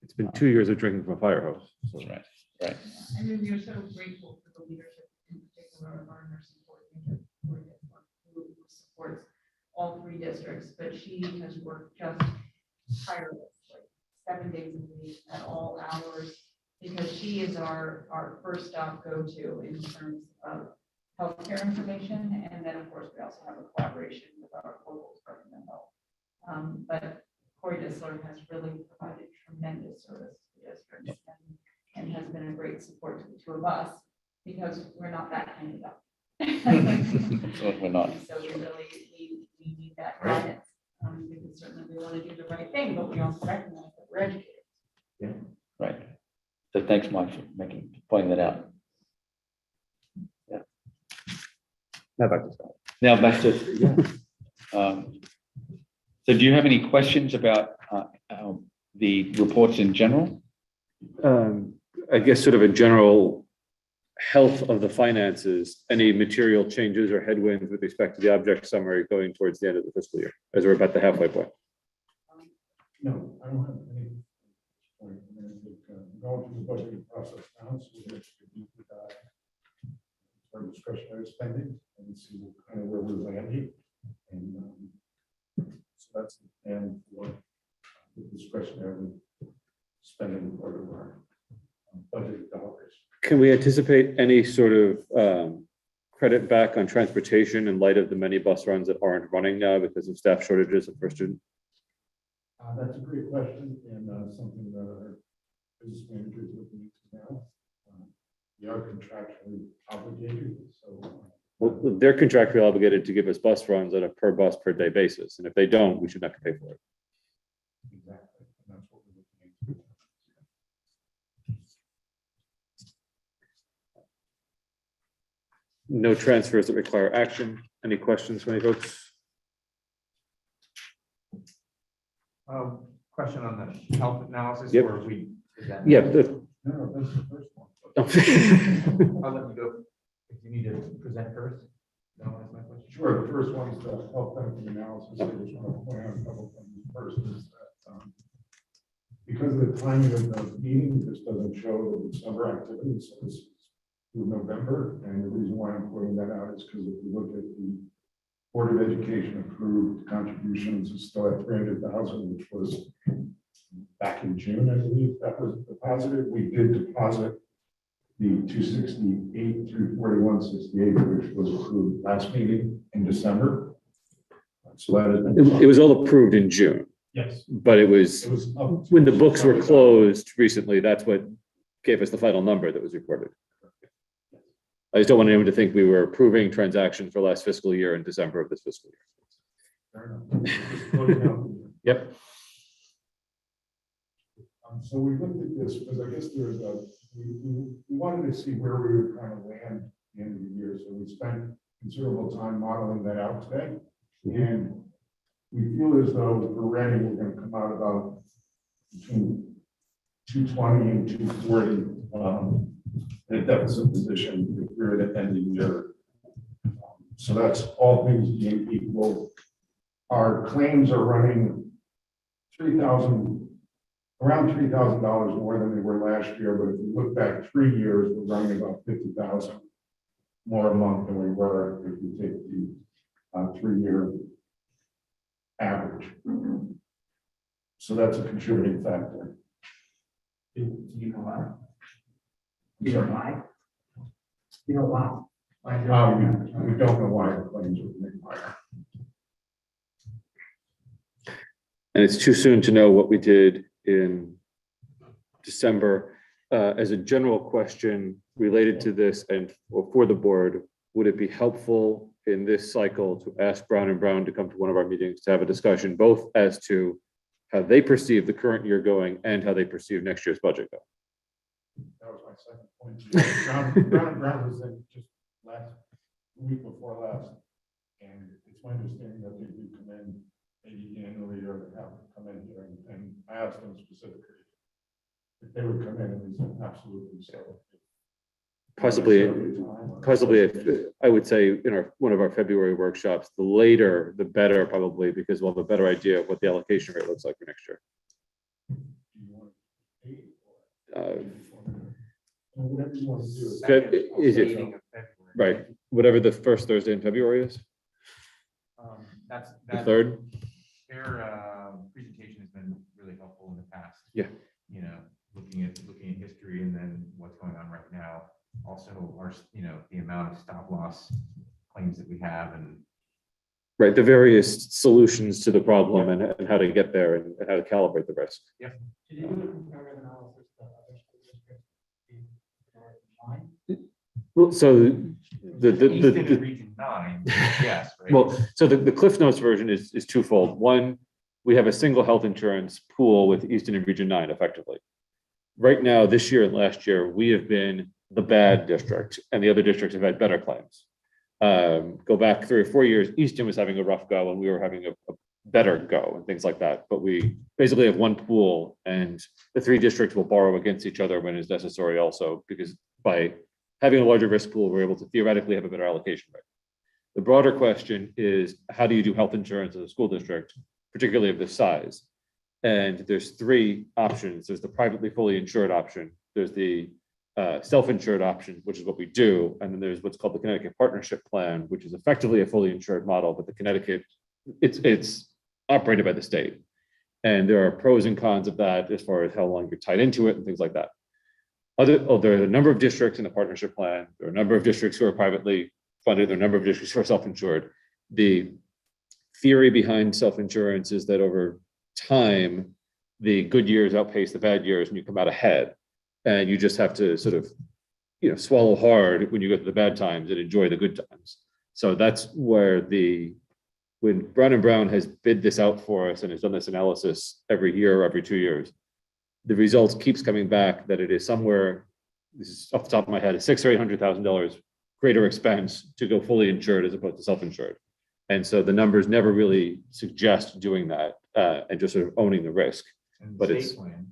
It's been 2 years of drinking from a fire hose. So. That's right. Right. And then you're so grateful for the leadership, in particular of our nursing coordinator, who supports all 3 districts, but she has worked just tirelessly, 7 days a week at all hours, because she is our first stop go-to in terms of healthcare information. And then, of course, we also have a collaboration with our local department of health. But Corey Disler has really provided tremendous service to the district and has been a great support to the 2 of us, because we're not that kind of So we're not. So we really we need that guidance, because certainly we want to do the right thing, but we also recognize that we're educators. Right. So thanks, Mike, for pointing that out. Yeah. Now back to Scott. Now back to. So do you have any questions about the reports in general? I guess sort of a general health of the finances, any material changes or headwinds with respect to the object summary going towards the end of the fiscal year, as we're about the halfway point. No, I don't have any point. I mean, I think going through the budgeting process now, so we have to deep dive our discretionary spending and see kind of where we're landing. And so that's the plan for the discretionary spending part of our budget dollars. Can we anticipate any sort of credit back on transportation in light of the many bus runs that aren't running now because of staff shortages at First Student? That's a great question, and something that our business manager is looking into now. We are contractually obligated, so. Well, they're contractually obligated to give us bus runs on a per bus per day basis, and if they don't, we should not pay for it. Exactly, and that's what we're looking into. No transfers that require action. Any questions from any folks? Question on the health analysis, Yep. or we. is that- Yeah. No, that's the first one. I'll let you go. If you need to present first. No, that's my question. Sure, the first one is the health benefit analysis. I just want to point out a couple of things. First is that because of the timing of the meeting, this doesn't show the December activities, so this is through November. And the reason why I'm pointing that out is because if you look at the Board of Education approved contributions, is still at 300,000, which was back in June, I believe that was deposited. We did deposit the 268 through 4168, which was approved last meeting in December. So that has been. It was all approved in June, Yes. but it was It was up to when the books were $600,000. closed recently, that's what gave us the final number that was reported. I just don't want anyone to think we were approving transactions for last fiscal year in December of this fiscal year. Fair enough. Just closing out the year. Yep. So we looked at this because I guess there's we wanted to see where we would kind of land at the end of the year. So we spent considerable time modeling that out today. And we feel as though if we're ready, we're going to come out about between 220 and 240 in a deficit position if we're at the end of the year. So that's all things being equal. Our claims are running around $3,000 more than they were last year. But if you look back 3 years, we're running about 50,000 more a month than we were if you take the 3-year average. So that's a contributing factor. Do you know why? You know why? You know why? Why is it- We don't know why the claims are being higher. And it's too soon to know what we did in December. As a general question related to this and for the board, would it be helpful in this cycle to ask Brown and Brown to come to one of our meetings to have a discussion, both as to how they perceive the current year going and how they perceive next year's budget going? That was my second point. Brown was in just last week before last. And it's my understanding that they do come in maybe annually or they have to come in here and I asked them specifically if they would come in and they said absolutely so. Possibly, I would say in one of our February workshops, the later, the better probably, because we'll have a better idea of what the allocation rate looks like for next year. Whatever you want to do. Is it, Beginning of February. right, whatever the first Thursday in February is, That's, the third? their presentation has been really helpful in the past. Yeah. You know, looking at history and then what's going on right now. Also, our, the amount of stop loss claims that we have and Right, the various solutions to the problem and how to get there and how to calibrate the risk. Did you do a comparative analysis to other school districts? In line? Well, so Easton and Region 9, yes, right? well, so the Cliff Notes version is twofold. One, we have a single health insurance pool with Easton and Region 9 effectively. Right now, this year and last year, we have been the bad district and the other districts have had better claims. Go back 3 or 4 years, Easton was having a rough go and we were having a better go and things like that. But we basically have one pool and the 3 districts will borrow against each other when it's necessary also, because by having a larger risk pool, we're able to theoretically have a better allocation rate. The broader question is, how do you do health insurance as a school district, particularly of this size? And there's 3 options. There's the privately fully insured option. There's the self-insured option, which is what we do. And then there's what's called the Connecticut Partnership Plan, which is effectively a fully insured model, but the Connecticut, it's operated by the state. And there are pros and cons of that as far as how long you're tied into it and things like that. There are a number of districts in the partnership plan. There are a number of districts who are privately funded. There are a number of districts who are self-insured. The theory behind self-insurance is that over time, the good years outpace the bad years and you come out ahead. And you just have to sort of, swallow hard when you go through the bad times and enjoy the good times. So that's where when Brown and Brown has bid this out for us and has done this analysis every year or every 2 years, the results keeps coming back that it is somewhere, this is off the top of my head, $600,000 or $800,000 greater expense to go fully insured as opposed to self-insured. And so the numbers never really suggest doing that and just sort of owning the risk. And But the it's- state plan.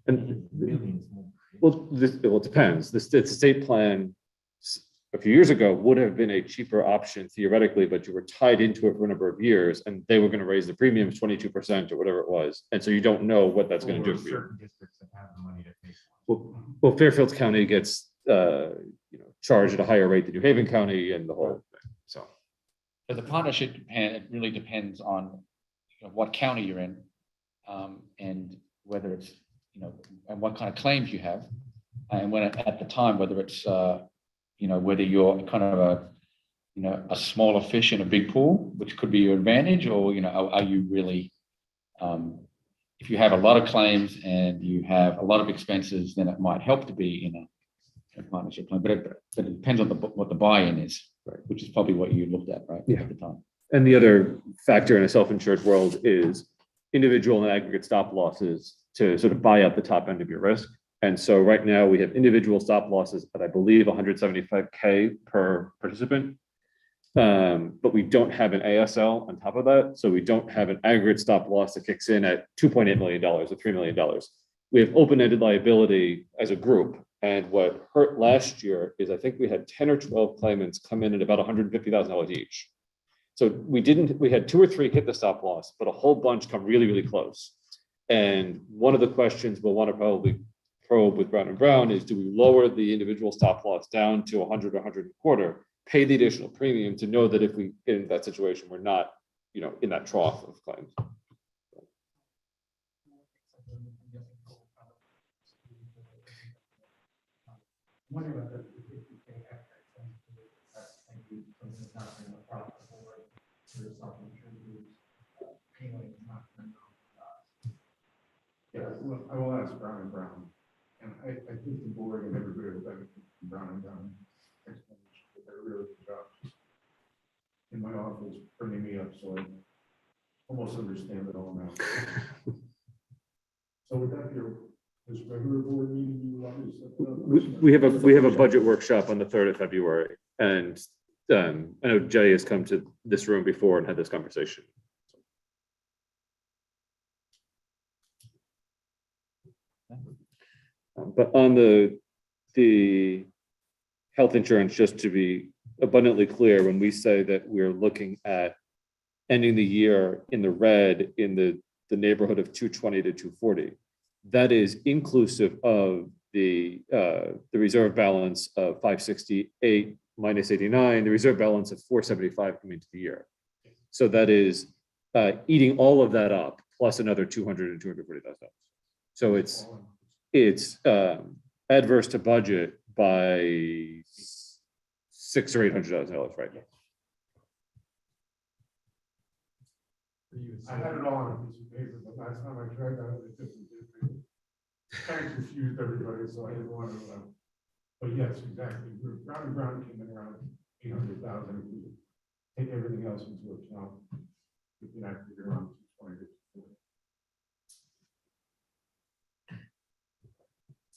and- Millions more. Well, it depends. The state plan a few years ago would have been a cheaper option theoretically, but you were tied into it for a number of years and they were going to raise the premiums 22% or whatever it was. And so you don't know what that's going to do for you. Certain districts that have the money to pay for it. Well, Fairfield County gets, charged at a higher rate than New Haven County and the whole thing. So. But the partnership, it really depends on what county you're in, and whether it's, and what kind of claims you have, and when at the time, whether it's, whether you're kind of a smaller fish in a big pool, which could be your advantage, or, are you really, if you have a lot of claims and you have a lot of expenses, then it might help to be in a partnership plan, but it depends on what the buy-in is, right? Which is probably what you looked at, right? Yeah. At the time. And the other factor in a self-insured world is individual and aggregate stop losses to sort of buy out the top end of your risk. And so right now we have individual stop losses at, I believe, $175K per participant. But we don't have an ASL on top of that. So we don't have an aggregate stop loss that kicks in at $2.8 million or $3 million. We have open-ended liability as a group. And what hurt last year is I think we had 10 or 12 claimants come in at about $150,000 each. So we had 2 or 3 hit the stop loss, but a whole bunch come really, really close. And one of the questions we'll want to probably probe with Brown and Brown is, do we lower the individual stop loss down to 100 or 100 and a quarter, pay the additional premium to know that if we get in that situation, we're not, in that trough of claims. wondering about the 50K extra expense. That's maybe something that's not been across the board for self-insured groups. Anyway, it's not. Yeah, well, I will ask Brown and Brown. And I think the board and everybody will benefit from Brown and Brown explanation. They did a really good job in my office, bringing me up, so I almost understand it all now. So would that be this regular board meeting you want to set up? We have a budget workshop on the 3rd of February, and I know Jay has come to this room before and had this conversation. But on the health insurance, just to be abundantly clear, when we say that we're looking at ending the year in the red in the neighborhood of 220 to 240, that is inclusive of the reserve balance of 568 minus 89, the reserve balance of 475 coming into the year. So that is eating all of that up plus another 200 and 240,000. So it's adverse to budget by $600,000 or $800,000, right? I had it all on a piece of paper, but last time I tried that, it didn't. Kind of confused everybody, so I didn't want to. But yes, exactly. Brown and Brown came in around 800,000. If we take everything else into account, we can actually get around 220 to 240.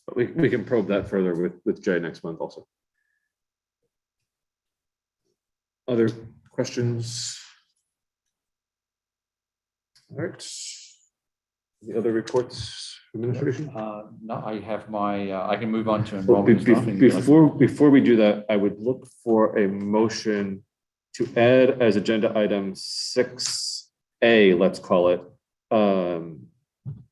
But we can probe that further with Jay next month also. Other questions? All right. Any other reports from administration? No, I have my, I can move on to Well, enrollment. staffing. before we do that, I would look for a motion to add as agenda item 6A, let's call it,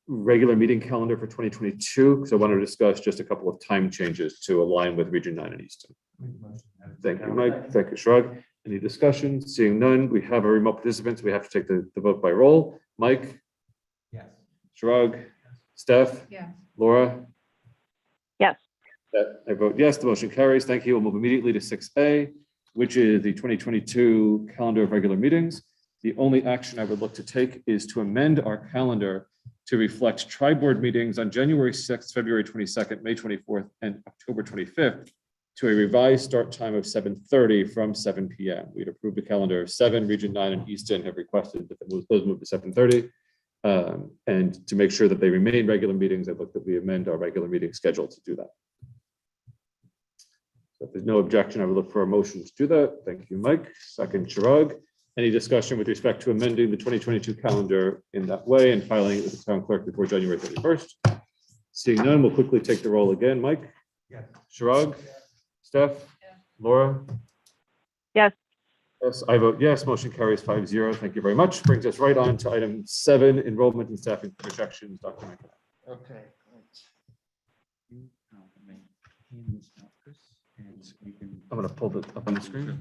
regular meeting calendar for 2022, because I want to discuss just a couple of time changes to align with Region 9 and Easton. Thank you, Mike. Thank you, Shrug. Any discussion? Seeing none, we have a remote participants. We have to take the vote by roll. Mike? Yes. Shrug? Steph? Yes. Laura? Yes. I vote yes, the motion carries. Thank you. We'll move immediately to 6A, which is the 2022 calendar of regular meetings. The only action I would look to take is to amend our calendar to reflect tri-board meetings on January 6th, February 22nd, May 24th, and October 25th to a revised start time of 7:30 from 7 p.m. We'd approved a calendar of 7, Region 9 and Easton have requested that those move to 7:30. And to make sure that they remain regular meetings, I look that we amend our regular meeting schedule to do that. So if there's no objection, I would look for a motion to do that. Thank you, Mike. Second, Chirag. Any discussion with respect to amending the 2022 calendar in that way and filing it with the town clerk before January 31st? Seeing none, we'll quickly take the roll again. Mike? Yes. Chirag? Steph? Laura? Yes. Yes, I vote yes. Motion carries 5-0. Thank you very much. Brings us right on to item 7, enrollment and staffing projections. Dr. McKenna. Okay, great. I'm going to pull it up on the screen.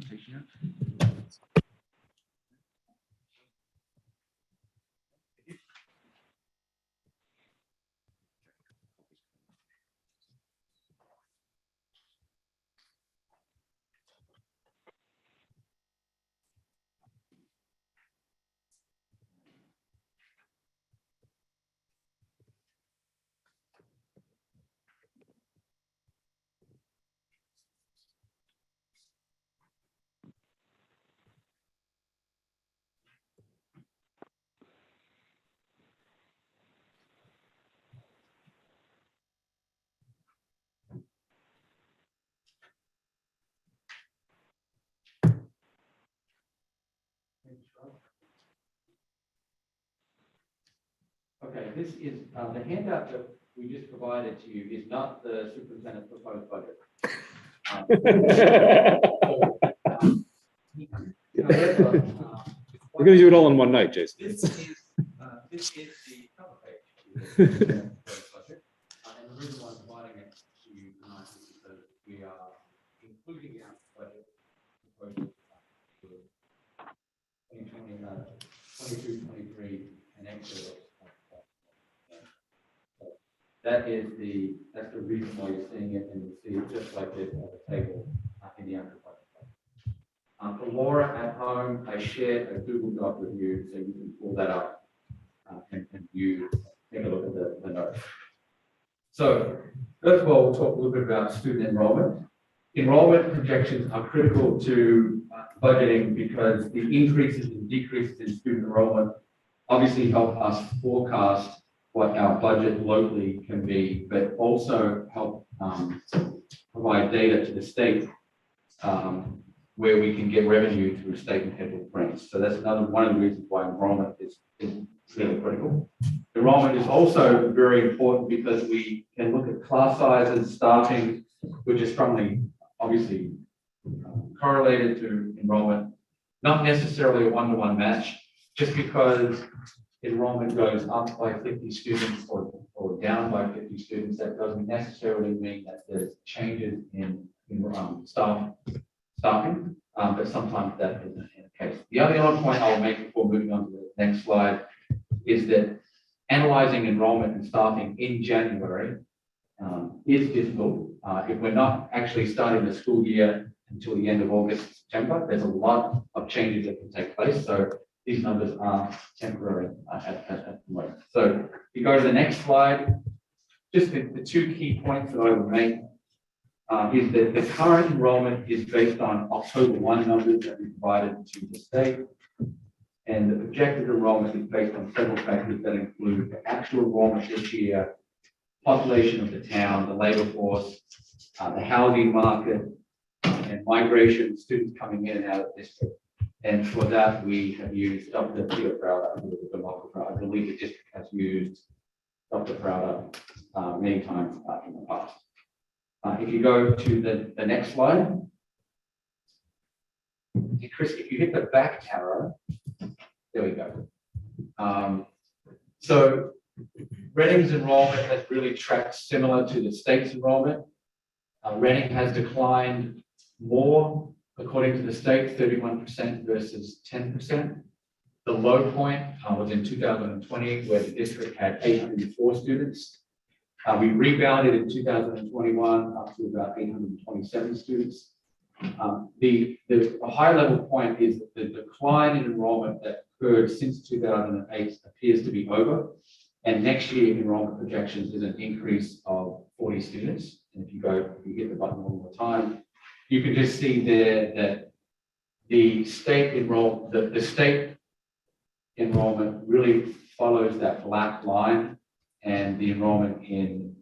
Okay, this is, the handout that we just provided to you is not the superintendent's proposed budget. We're going to do it all in one night, Jason. This is the cover page. And the reason why I'm providing it to you tonight is because we are including our budget proposal for 2020, 22, 23, and exit. that's the reason why you're seeing it, and you see it just like this on the table in the actual budget. For Laura at home, I shared a Google Doc with you, so you can pull that up and you take a look at the notes. So first of all, we'll talk a little bit about student enrollment. Enrollment projections are critical to budgeting because the increases and decreases in student enrollment obviously help us forecast what our budget locally can be, but also help provide data to the state where we can get revenue through state and federal grants. So that's one of the reasons why enrollment is really critical. Enrollment is also very important because we can look at class sizes, staffing, which is strongly, obviously, correlated to enrollment, not necessarily a one-to-one match, just because enrollment goes up by 50 students or down by 50 students, that doesn't necessarily mean that there's changes in staffing, but sometimes that isn't the case. The other point I'll make before moving on to the next slide is that analyzing enrollment and staffing in January is difficult. If we're not actually starting the school year until the end of August, September, there's a lot of changes that can take place. So these numbers are temporary at the moment. So if you go to the next slide, just the two key points that I would make is that the current enrollment is based on October 1 numbers that we provided to the state. And the projected enrollment is based on several factors that include the actual enrollment this year, population of the town, the labor force, the housing market, and migration, students coming in and out of district. And for that, we have used Dr. Peter Crowder, I believe the district has used Dr. Crowder many times in the past. If you go to the next slide, Chris, if you hit the back arrow, there we go. So Reading's enrollment has really tracked similar to the state's enrollment. Reading has declined more, according to the state, 31% versus 10%. The low point was in 2020, where the district had 804 students. We rebounded in 2021 up to about 827 students. The high level point is that the decline in enrollment that occurred since 2008 appears to be over. And next year enrollment projections is an increase of 40 students. And if you hit the button one more time, you can just see there that the state enrollment really follows that black line, and the enrollment in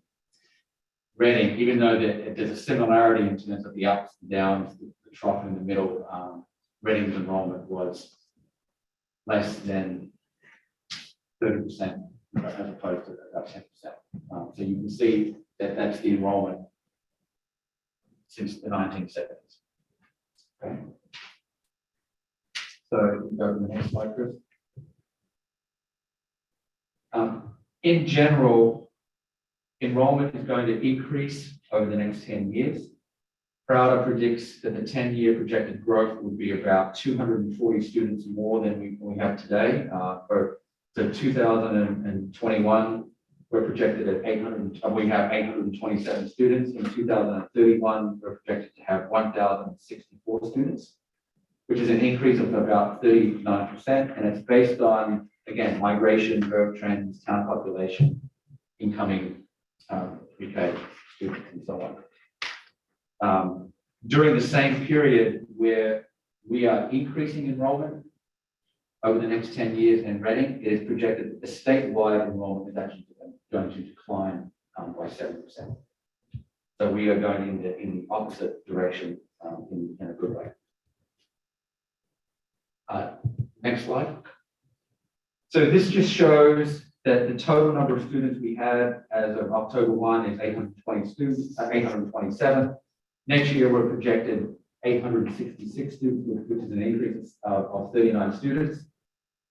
Reading, even though there's a similarity in terms of the ups and downs, the trough in the middle, Reading's enrollment was less than 30%, as opposed to about 10%. So you can see that that's the enrollment since the 1970s. Okay. So go to the next slide, Chris. In general, enrollment is going to increase over the next 10 years. Crowder predicts that the 10-year projected growth will be about 240 students more than we have today. So 2021, we're projected at 800, we have 827 students. In 2031, we're projected to have 1,064 students, which is an increase of about 39%. And it's based on, again, migration, growth trends, town population, incoming UK students, and so on. During the same period where we are increasing enrollment over the next 10 years in Reading, it is projected that the statewide enrollment is actually going to decline by 7%. So we are going in the opposite direction in a good way. Next slide. So this just shows that the total number of students we had as of October 1 is 820 students, 827. Next year, we're projected 866 students, which is an increase of 39 students.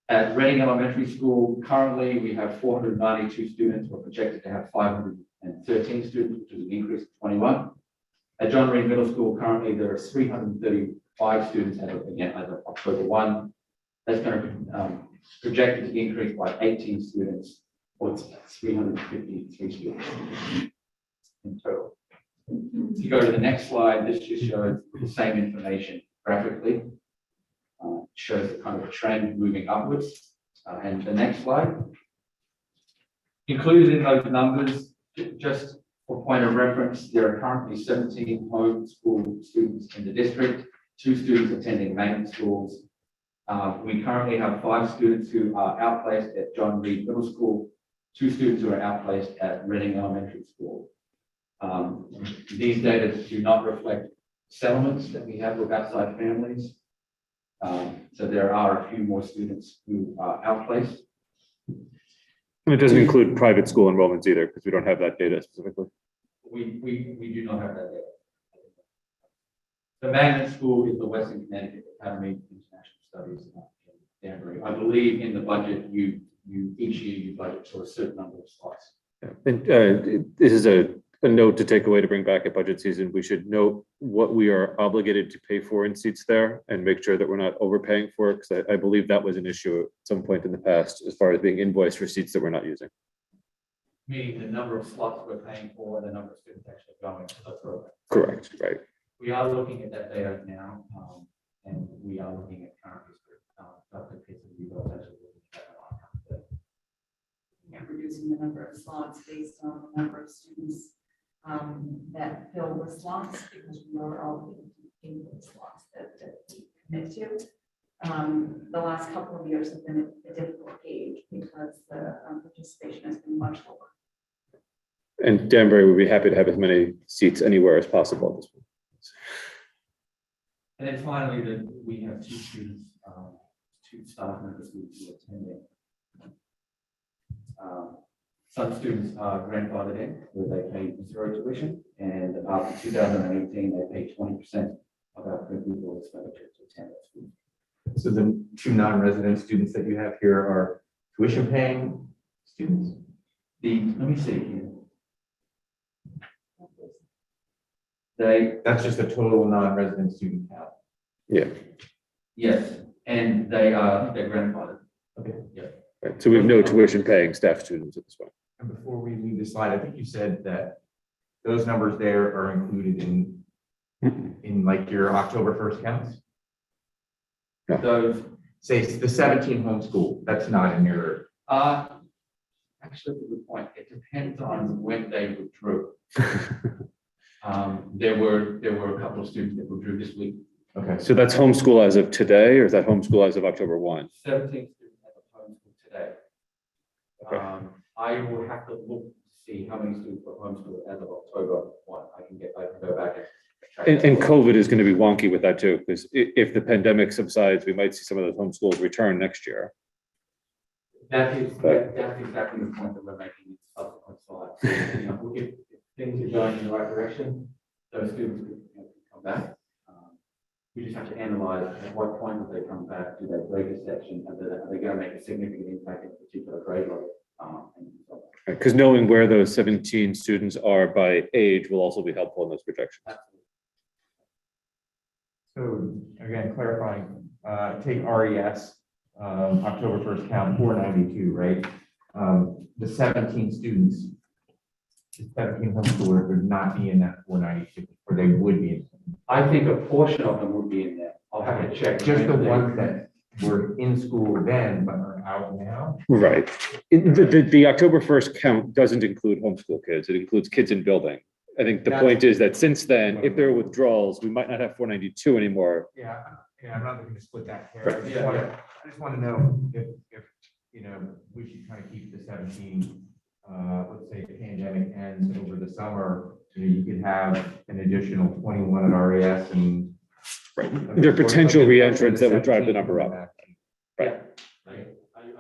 At Reading Elementary School, currently we have 492 students. We're projected to have 513 students, which is an increase of 21. At John Reed Middle School, currently there are 335 students as of October 1. That's going to be projected to increase by 18 students Or it's 353 students in total. If you go to the next slide, this just shows the same information graphically. Shows the kind of a trend moving upwards. And the next slide. Included in those numbers, just for point of reference, there are currently 17 homeschool students in the district, 2 students attending main schools. We currently have 5 students who are outplaced at John Reed Middle School, 2 students who are outplaced at Reading Elementary School. These data do not reflect settlements that we have with outside families. So there are a few more students who are outplaced. And it doesn't include private school enrollments either, because we don't have that data specifically. We do not have that data. The magnet school is the Western Connecticut Academy of International Studies in Danbury. I believe in the budget, each year you budget for a certain number of slots. Yeah. And this is a note to take away to bring back at budget season. We should note what we are obligated to pay for in seats there and make sure that we're not overpaying for it, because I believe that was an issue at some point in the past as far as being invoiced for seats that we're not using. Meaning the number of slots we're paying for and the number of students actually going to the program. Correct, right. We are looking at that data now, and we are looking at current history. Dr. Peterson, you guys actually looking at that. Yeah, reducing the number of slots based on the number of students that fill the slots, because we are all in the slots that we commit to. The last couple of years have been a difficult gauge because the participation has been much lower. And Danbury would be happy to have as many seats anywhere as possible at this point. And then finally, we have 2 students, 2 staff members who are attending. Some students are grandfathered in, where they pay 0 tuition, and after 2018, they pay 20% of our per-pupil expenditure to attend that school. So the 2 non-resident students that you have here are tuition paying students? Let me see here. That's just a total non-resident student count. Yeah, Yes, and they're grandfathered. Okay. Yeah. right. So we have no tuition paying staff students at this point. And before we leave this slide, I think you said that those numbers there are included in like your October 1st counts? Those Say it's the 17 homeschool, that's not in your, are actually a good point. It depends on when they withdrew. There were a couple of students that withdrew this week. okay. So that's homeschool as of today, or is that homeschool as of October 1? 17 students have a homeschool today. Okay. I will have to look to see how many students were homeschooled as of October 1. I can go back and check. And COVID is going to be wonky with that too, because if the pandemic subsides, we might see some of those homeschools return next year. That's exactly the point that we're making in subsequent slides. So, you know, if things are going in the right direction, those students could come back. We just have to analyze at what point will they come back to that grade section, and are they going to make a significant impact in a particular grade level? Because knowing where those 17 students are by age will also be helpful in those projections. So again, clarifying, take RES, October 1st count, 492, right? The 17 students, the 17 homeschoolers would not be in that 492, or they would be. I think a portion of them would be in there. I'll have to check. Just the ones that were in school then, but are out now? Right. The October 1st count doesn't include homeschool kids. It includes kids in building. I think the point is that since then, if there are withdrawals, we might not have 492 anymore. Yeah, I'm not looking to split that hair. Right. I just want to know if, you know, we should kind of keep the 17, let's say pandemic ends over the summer, so you could have an additional 21 at RES and. Right. There are potential reentrants that would drive the number up. Right. I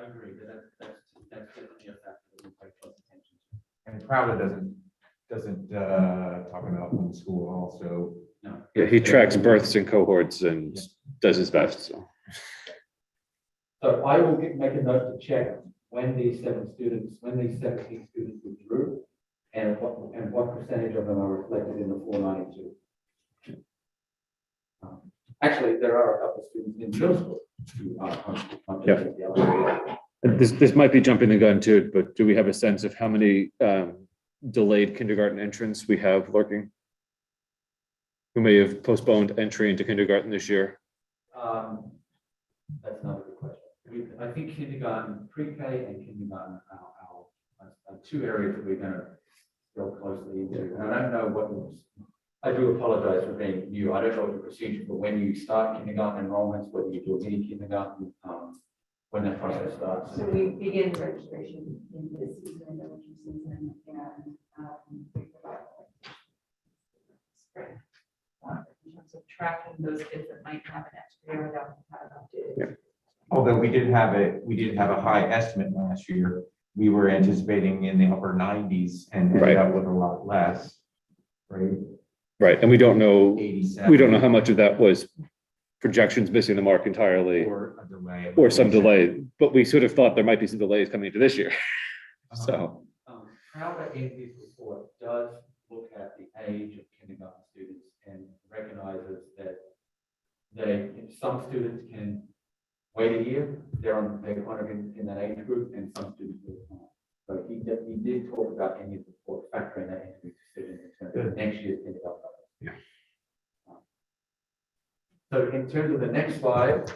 agree that that's definitely a factor that we pay close attention to. And Crowder doesn't talk about homeschool also. No. Yeah, he tracks births and cohorts and does his best. So. So I will make a note to check when these 17 students withdrew, and what percentage of them are reflected in the 492. Actually, there are a couple of students in middle school who are homeschooled, not just at the elementary level. This might be jumping the gun too, but do we have a sense of how many delayed kindergarten entrants we have lurking? Who may have postponed entry into kindergarten this year? That's another good question. I think kindergarten, pre-K and kindergarten are two areas that we're going to go closely into. And I don't know what was, I do apologize for being new. I don't know what the procedure, but when you start kindergarten enrollments, whether you do a mini kindergarten, when that process starts. So we begin registration in this season, elementary season, and we provide spring. In terms of tracking those kids that might have an extra year without having updated. Although we did have a high estimate last year. We were anticipating in the upper 90s and ended Right. up with a lot less, right? Right, and we don't know 87. we don't know how much of that was projections missing the mark entirely Or a delay. or some delay, but we sort of thought there might be some delays coming into this year. So, Crowder in his report does look at the age of kindergarten students and recognizes that some students can wait a year, they're kind of in that age group, and some students will not. So he did talk about in his report factoring that into his decision in terms of next year's kindergarten. Yeah. So in terms of the next slide,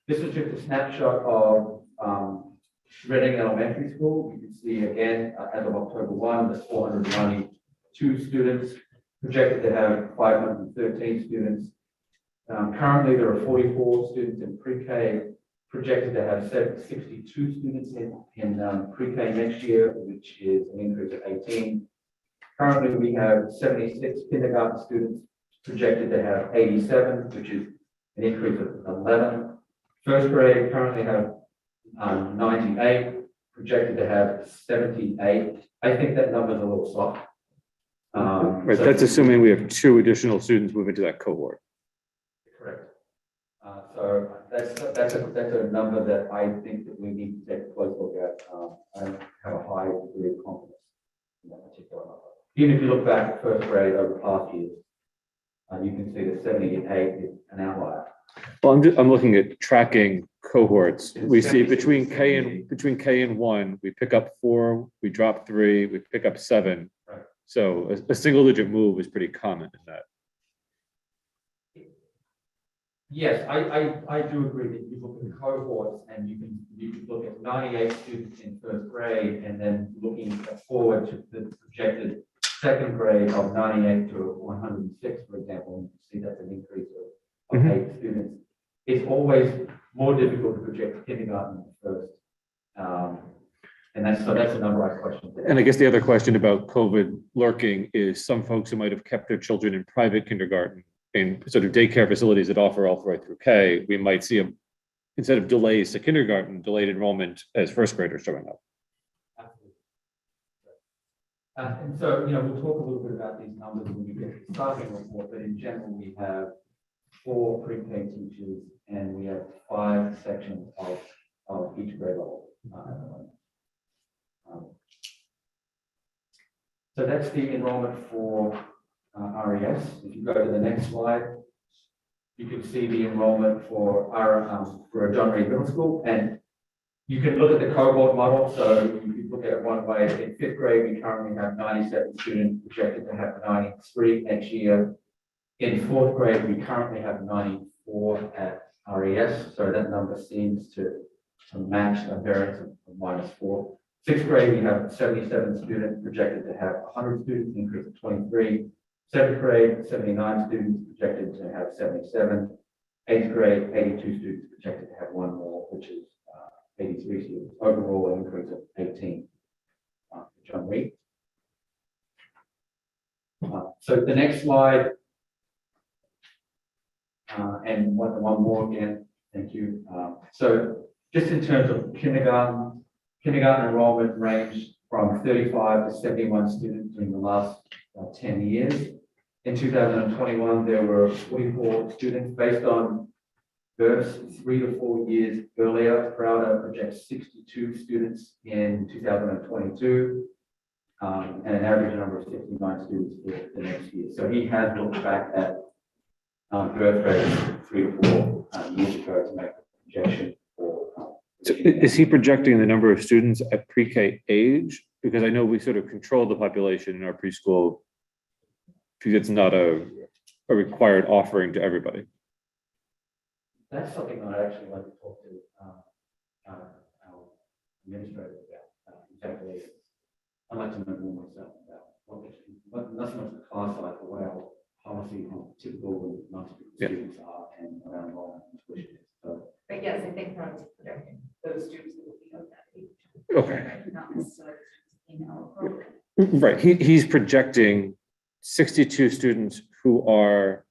this is just a snapshot of Reading Elementary School. You can see again, as of October 1, there's 492 students, projected to have 513 students. Currently, there are 44 students in pre-K, projected to have 62 students in pre-K next year, which is an increase of 18. Currently, we have 76 kindergarten students, projected to have 87, which is an increase of 11. First grade currently have 98, projected to have 78. I think that number is a little soft. right, So- that's assuming we have 2 additional students move into that cohort. Correct. So that's a number that I think that we need to take a close look at. I don't have a high degree of confidence in that particular number. Even if you look back at first grade over past years, you can see that 78 is an outlier. Well, I'm looking at tracking cohorts. It's We see 76 between K and 1, we pick up 4, we drop 3, we pick up 7. Right. So a single digit move is pretty common in that. Yes, I do agree that you look at cohorts and you can look at 98 students in first grade and then looking forward to the projected second grade of 98 to 106, for example, and you can see that's an increase of 8 students. It's always more difficult to project kindergarten first. And that's a number I question. And I guess the other question about COVID lurking is some folks who might have kept their children in private kindergarten in sort of daycare facilities that offer all the way through K, we might see them, instead of delays to kindergarten, delayed enrollment as first graders showing up. Absolutely. And so, we'll talk a little bit about these numbers when we get to the starting report, but in general, we have 4 pre-K teachers and we have 5 sections of each grade level. So that's the enrollment for RES. If you go to the next slide, you can see the enrollment for John Reed Middle School, and you can look at the cohort model. So you can look at it one way. In 5th grade, we currently have 97 students, projected to have 93 next year. In 4th grade, we currently have 94 at RES. So that number seems to match a variance of -4. 6th grade, we have 77 students, projected to have 100 students, increase of 23. 7th grade, 79 students, projected to have 77. 8th grade, 82 students, projected to have 1 more, which is 83 students. Overall, an increase of 18 for John Reed. So the next slide, and one more again, thank you. So just in terms of kindergarten enrollment ranged from 35 to 71 students in the last 10 years. In 2021, there were 44 students based on births 3 to 4 years earlier. Crowder projects 62 students in 2022, and an average number of 69 students for the next year. So he has looked back at birth rates 3 to 4 years ago to make a projection for So is he projecting the number of students at pre-K age? Because I know we sort of control the population in our preschool because it's not a required offering to everybody. That's something that I actually like to talk to our administrator about. Exactly. I'd like to know more myself about not so much the class size, but what our policies on typical and non-typical students are and what our enrollment and tuition is. So, But yes, I think that's projecting those students that will be of that age. Okay. Not necessarily in our program. Right, he's projecting 62 students who are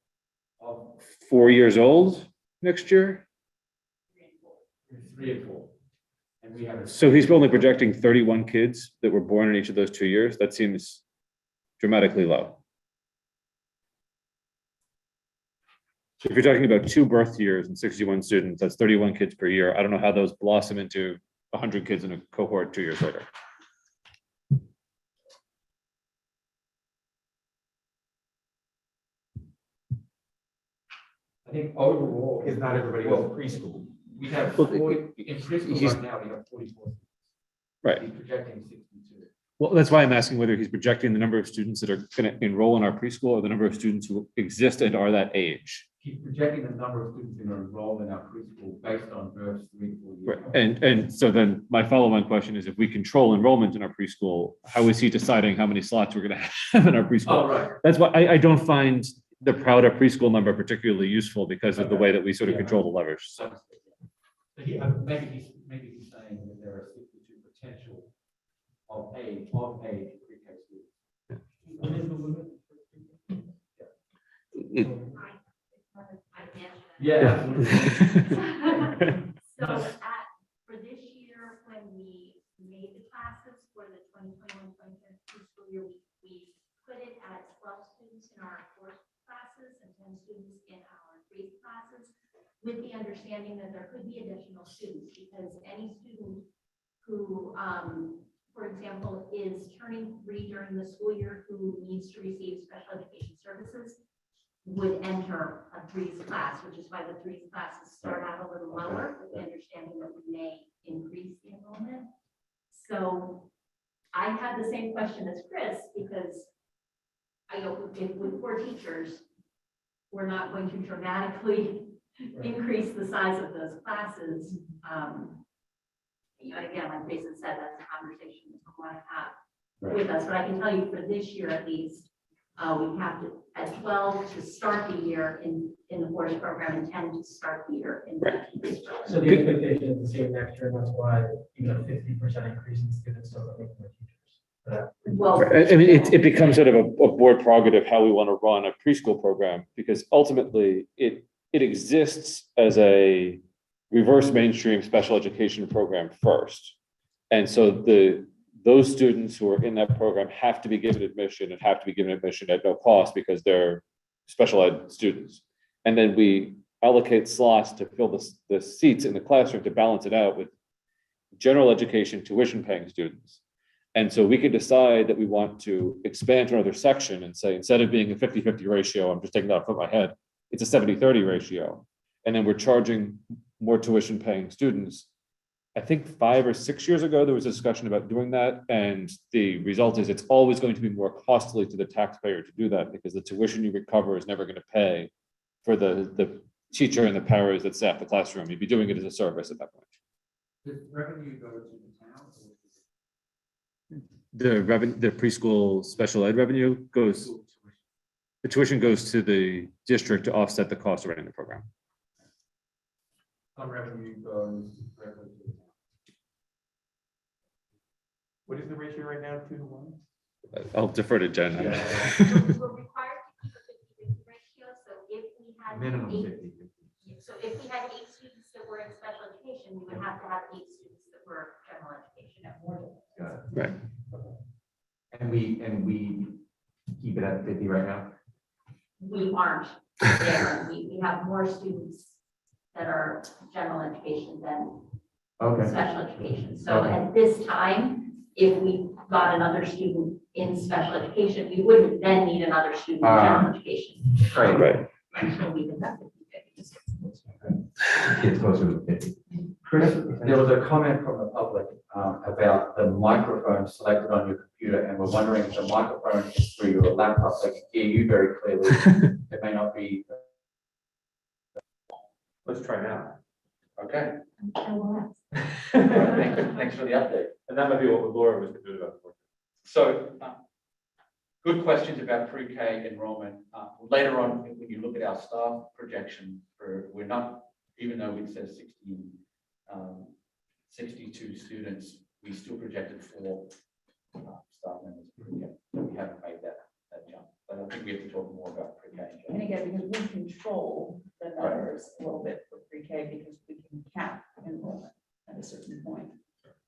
4 years old next year. 3 and 4. And we have So he's only projecting 31 kids that were born in each of those 2 years. That seems dramatically low. So if you're talking about 2 birth years and 61 students, that's 31 kids per year. I don't know how those blossom into 100 kids in a cohort 2 years later. I think overall, is not everybody goes to preschool. We have Well, 40, in preschool he's- right now, we have 44. Right. He's projecting 62. Well, that's why I'm asking whether he's projecting the number of students that are going to enroll in our preschool or the number of students who exist and are that age. He's projecting the number of students that are enrolled in our preschool based on births 3 to 4 years. Right. And so then my follow-on question is, if we control enrollment in our preschool, how is he deciding how many slots we're going to have in our preschool? Oh, right. That's why I don't find the Prouder preschool number particularly useful because of the way that we sort of control the levers. So maybe he's saying that there are 62 potential of age pre-K students. What is the limit? Yeah. So for this year, when we made the classes for the 2021-2022 school year, we put it at 12 students in our fourth classes and 10 students in our grade classes, with the understanding that there could be additional students, because any student who, for example, is turning 3 during the school year who needs to receive special education services would enter a 3s class, which is why the 3s classes start out a little lower, with the understanding that we may increase the enrollment. So I had the same question as Chris, because I know if with 4 teachers, we're not going to dramatically increase the size of those classes. You know, again, like Jason said, that's a conversation that we want to have with us, but I can tell you for this year at least, we have to at 12 to start the year in the force program and 10 to start the year in the increase program. So the expectation is the same next year, and that's why even a 50% increase in students doesn't make more teachers. Well, I mean, it becomes sort of a board prerogative how we want to run a preschool program, because ultimately it exists as a reverse mainstream special education program first. And so those students who are in that program have to be given admission and have to be given admission at no cost because they're special ed students. And then we allocate slots to fill the seats in the classroom to balance it out with general education tuition paying students. And so we could decide that we want to expand to another section and say, instead of being a 50-50 ratio, I'm just taking that off the top of my head, it's a 70-30 ratio. And then we're charging more tuition paying students. I think 5 or 6 years ago, there was a discussion about doing that. And the result is it's always going to be more costly to the taxpayer to do that, because the tuition you recover is never going to pay for the teacher and the paras that staff the classroom. You'd be doing it as a service at that point. Does revenue go to the town? The preschool special ed revenue goes, the tuition goes to the district to offset the cost of running the program. Some revenue goes directly to the town. What is the ratio right now, 2 to 1? I'll defer to Jen. we're required to keep a 50-50 ratio, so if we had Minimum 8 50. So if we had 8 students that were in special education, we would have to have 8 students that were general education at more. Got it. Right. And we keep it at 50 right now? We aren't there. We have more students that are general education than Okay. special education. So Okay. at this time, if we got another student in special education, we wouldn't then need another student in general education. Right. Right. Until we get that 50-50. It's closer to 50. Chris, there was a comment from the public about the microphone selected on your computer, and we're wondering if the microphone is through your laptop. They can hear you very clearly. It may not be. Let's try now. Okay. I will ask. Thanks for the update. And that might be what Laura was concerned about. So, good questions about pre-K enrollment. Later on, when you look at our staff projection, we're not, even though it says 62 students, we still projected 4 staff members pre-K. So we haven't made that jump. But I think we have to talk more about pre-K. And again, because we control the numbers a little bit for pre-K because we can cap enrollment at a certain point.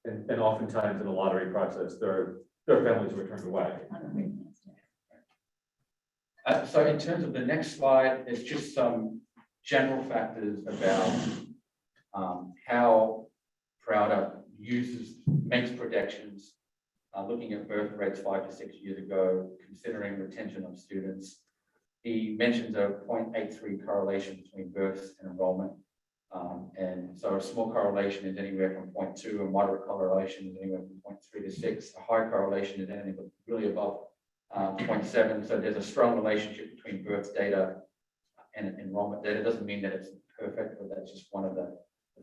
And oftentimes in the lottery process, there are families who are turned away. So in terms of the next slide, there's just some general factors about how Prouder makes projections, looking at birth rates 5 to 6 years ago, considering retention of students. He mentions a 0.83 correlation between births and enrollment. And so a small correlation is anywhere from 0.2, a moderate correlation is anywhere from 0.3 to 6. A high correlation is anything really above 0.7. So there's a strong relationship between birth data and enrollment data. It doesn't mean that it's perfect, but that's just one of the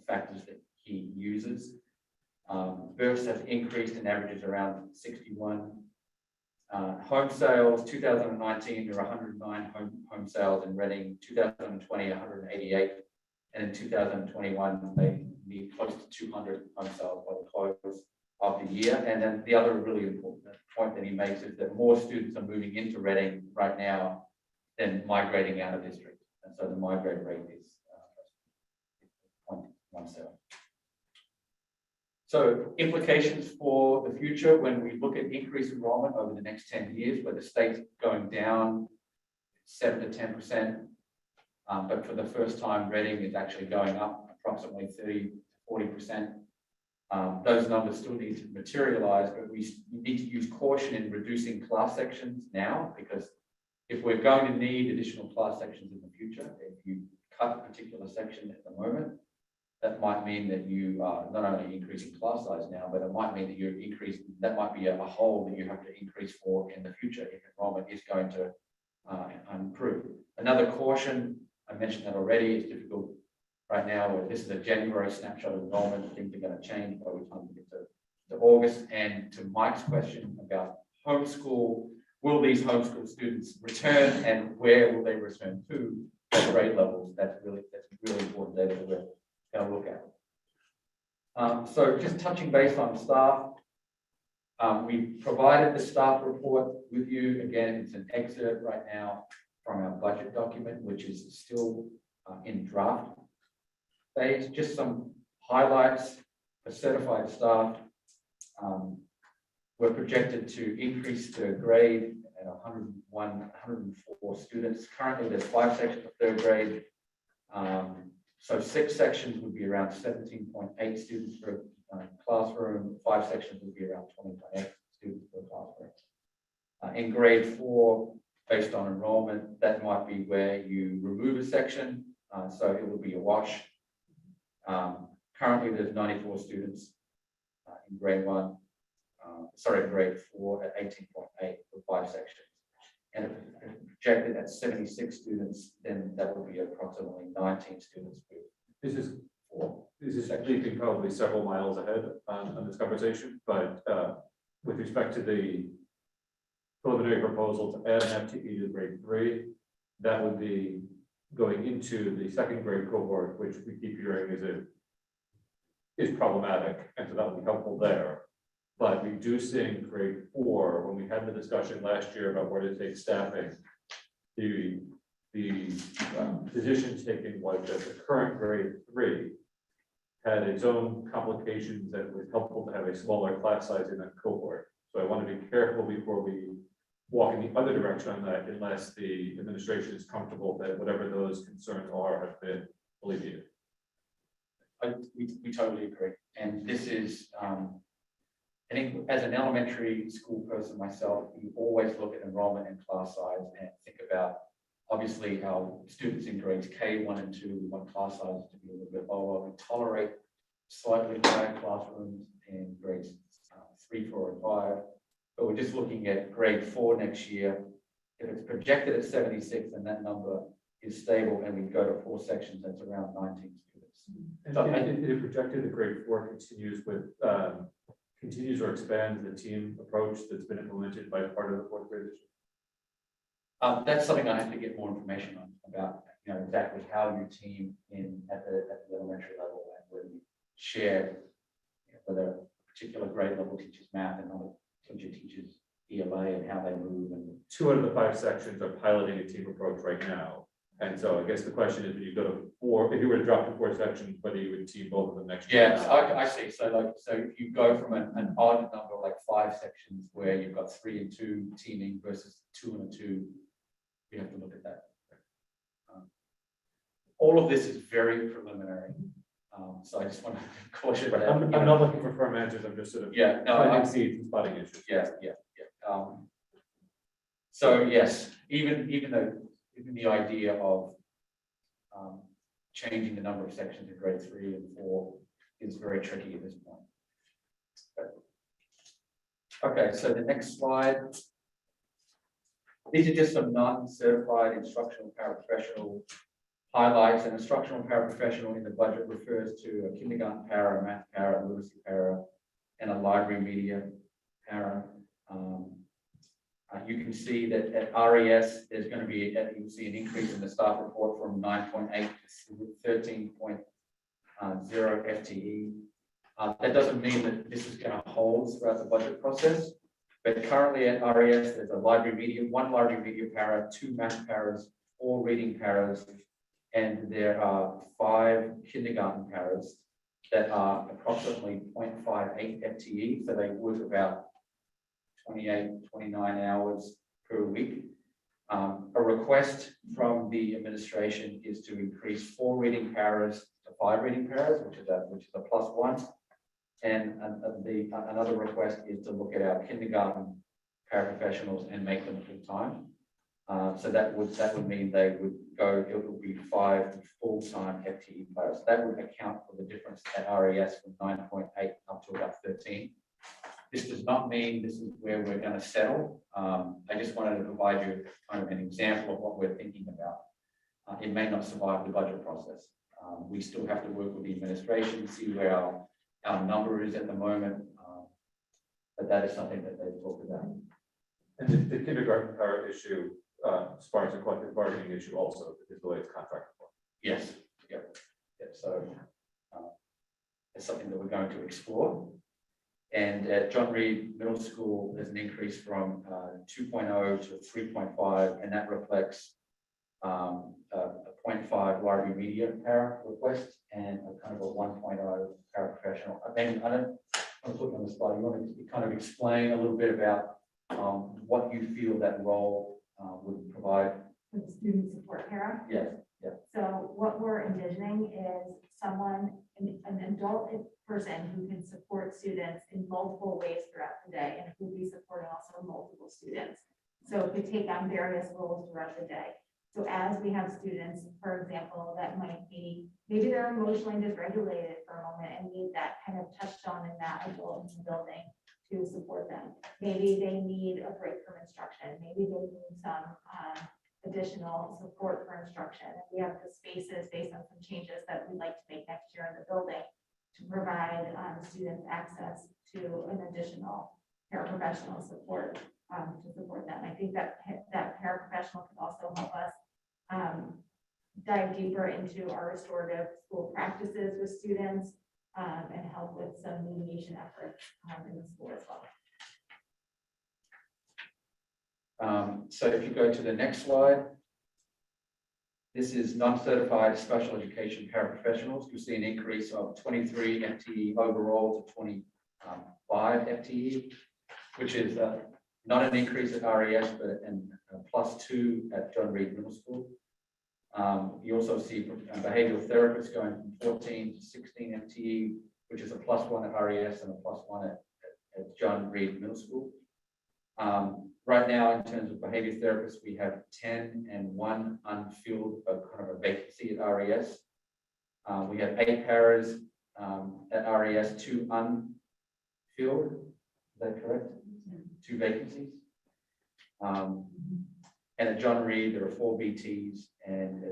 factors that he uses. Births have increased and averages around 61. Home sales, 2019, there were 109 home sales in Reading, 2020, 188. And in 2021, they need close to 200 home sales by the close of the year. And then the other really important point that he makes is that more students are moving into Reading right now than migrating out of district. And so the migrate rate is 0.17. So implications for the future when we look at increased enrollment over the next 10 years, where the state's going down 7 to 10%. But for the first time, Reading is actually going up approximately 30 to 40%. Those numbers still need to materialize, but we need to use caution in reducing class sections now, because if we're going to need additional class sections in the future, if you cut a particular section at the moment, that might mean that you are not only increasing class size now, but it might mean that you're increasing, that might be a hole that you have to increase for in the future if enrollment is going to improve. Another caution, I mentioned that already, it's difficult right now. This is a January snapshot of enrollment. Things are going to change by the time we get to August. And to Mike's question about homeschool, will these homeschool students return and where will they return to at grade levels? That's really important data that we're going to look at. So just touching base on staff, we provided the staff report with you. Again, it's an excerpt right now from our budget document, which is still in draft phase. Just some highlights for certified staff. We're projected to increase the grade at 104 students. Currently, there's 5 sections of 3rd grade. So 6 sections would be around 17.8 students per classroom. 5 sections would be around 20.8 students per classroom. In grade 4, based on enrollment, that might be where you remove a section. So it would be a wash. Currently, there's 94 students in grade 1. Grade 4 at 18.8 for 5 sections. And if projected at 76 students, then that would be approximately 19 students. This is leaping probably several miles ahead on this conversation, but with respect to the preliminary proposal to add an FTE to grade 3, that would be going into the 2nd grade cohort, which we keep hearing is problematic, and so that would be helpful there. But reducing grade 4, when we had the discussion last year about where to take staffing, the position taken was that the current grade 3 had its own complications, that it was helpful to have a smaller class size in that cohort. So I want to be careful before we walk in the other direction on that, unless the administration is comfortable that whatever those concerns are have been alleviated. We totally agree. And this is, I think as an elementary school person myself, you always look at enrollment and class size and think about, obviously, our students in grades K, 1 and 2, we want class sizes to be a little bit lower. We tolerate slightly higher classrooms in grades 3, 4, and 5. But we're just looking at grade 4 next year. If it's projected at 76 and that number is stable and we go to 4 sections, that's around 19 students. And it projected the grade 4 continues or expands the team approach that's been implemented by part of the 4th grade this year? That's something I have to get more information on about, exactly how your team at the elementary level and whether you share, whether a particular grade level teaches math and another teacher teaches ELA and how they move. And 2 out of the 5 sections are piloting a team approach right now. And so I guess the question is, when you go to 4, if you were to drop to 4 sections, whether you would team both of them next year. Yeah, I see. So if you go from an odd number like 5 sections where you've got 3 and 2 teaming versus 2 and 2, you have to look at that. All of this is very preliminary. So I just want to caution that. I'm not looking for firm answers. I'm just sort of planting seeds and spotting issues. Yeah. So yes, even the idea of changing the number of sections in grade 3 and 4 is very tricky at this point. Okay, so the next slide. These are just some non-certified instructional paraprofessional highlights. An instructional paraprofessional in the budget refers to a kindergarten para, a math para, a literacy para, and a library media para. You can see that at RES, there's going to be, you'll see an increase in the staff report from 9.8 to 13.0 FTE. That doesn't mean that this is going to hold throughout the budget process, but currently at RES, there's a library media, 1 library media para, 2 math paras, 4 reading paras, and there are 5 kindergarten paras that are approximately 0.58 FTE, so they work about 28, 29 hours per week. A request from the administration is to increase 4 reading paras to 5 reading paras, which is a +1. And another request is to look at our kindergarten paraprofessionals and make them full-time. So that would mean they would go, it would be 5 full-time FTE players. That would account for the difference at RES from 9.8 up to about 13. This does not mean this is where we're going to settle. I just wanted to provide you kind of an example of what we're thinking about. It may not survive the budget process. We still have to work with the administration, see where our number is at the moment. But that is something that they've talked about. And the kindergarten para issue sparks a collective bargaining issue also, because the way it's contracted for. Yes. Yep. So it's something that we're going to explore. And at John Reed Middle School, there's an increase from 2.0 to 3.5, and that reflects a 0.5 library media para request and a kind of a 1.0 paraprofessional. I mean, I don't want to put you on the spot. You want to kind of explain a little bit about what you feel that role would provide? For the student support para. Yes. So what we're envisioning is someone, an adult person who can support students in multiple ways throughout the day, and who will be supporting also multiple students. So could take on various roles throughout the day. So as we have students, for example, that might be, maybe they're emotionally dysregulated for a moment and need that kind of touched on in that adult in the building to support them. Maybe they need a break from instruction. Maybe they need some additional support for instruction. And we have the spaces based on some changes that we'd like to make next year in the building to provide students access to an additional paraprofessional support to support them. I think that paraprofessional could also help us dive deeper into our restorative school practices with students and help with some mediation efforts in the school as well. So if you go to the next slide, this is non-certified special education paraprofessionals. You see an increase of 23 FTE overall to 25 FTE, which is not an increase at RES, but +2 at John Reed Middle School. You also see behavioral therapists going from 14 to 16 FTE, which is a +1 at RES and a +1 at John Reed Middle School. Right now, in terms of behavior therapists, we have 10 and 1 unfilled, kind of a vacancy at RES. We have 8 paras at RES, 2 unfilled, is that correct? 2 vacancies. And at John Reed, there are 4 BTs, and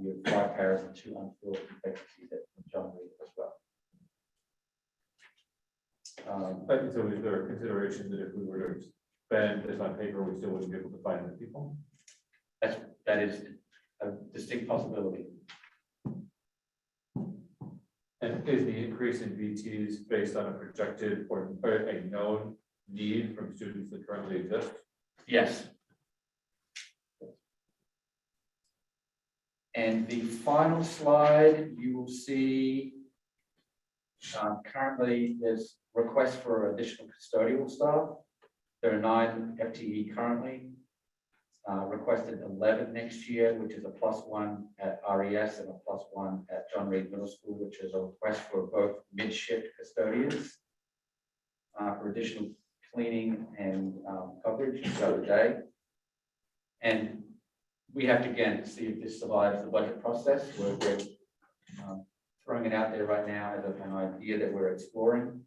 you have 5 paras and 2 unfilled vacancies at John Reed as well. But so is there a consideration that if we were to spend this on paper, we still wouldn't be able to find the people? That is a distinct possibility. And is the increase in BTs based on a projected or a known need from students that currently exist? Yes. And the final slide, you will see currently there's requests for additional custodial staff. There are 9 FTE currently. Requested 11 next year, which is a +1 at RES and a +1 at John Reed Middle School, which is a request for both mid-shift custodians for additional cleaning and coverage throughout the day. And we have to again see if this survives the budget process. We're throwing it out there right now as an idea that we're exploring.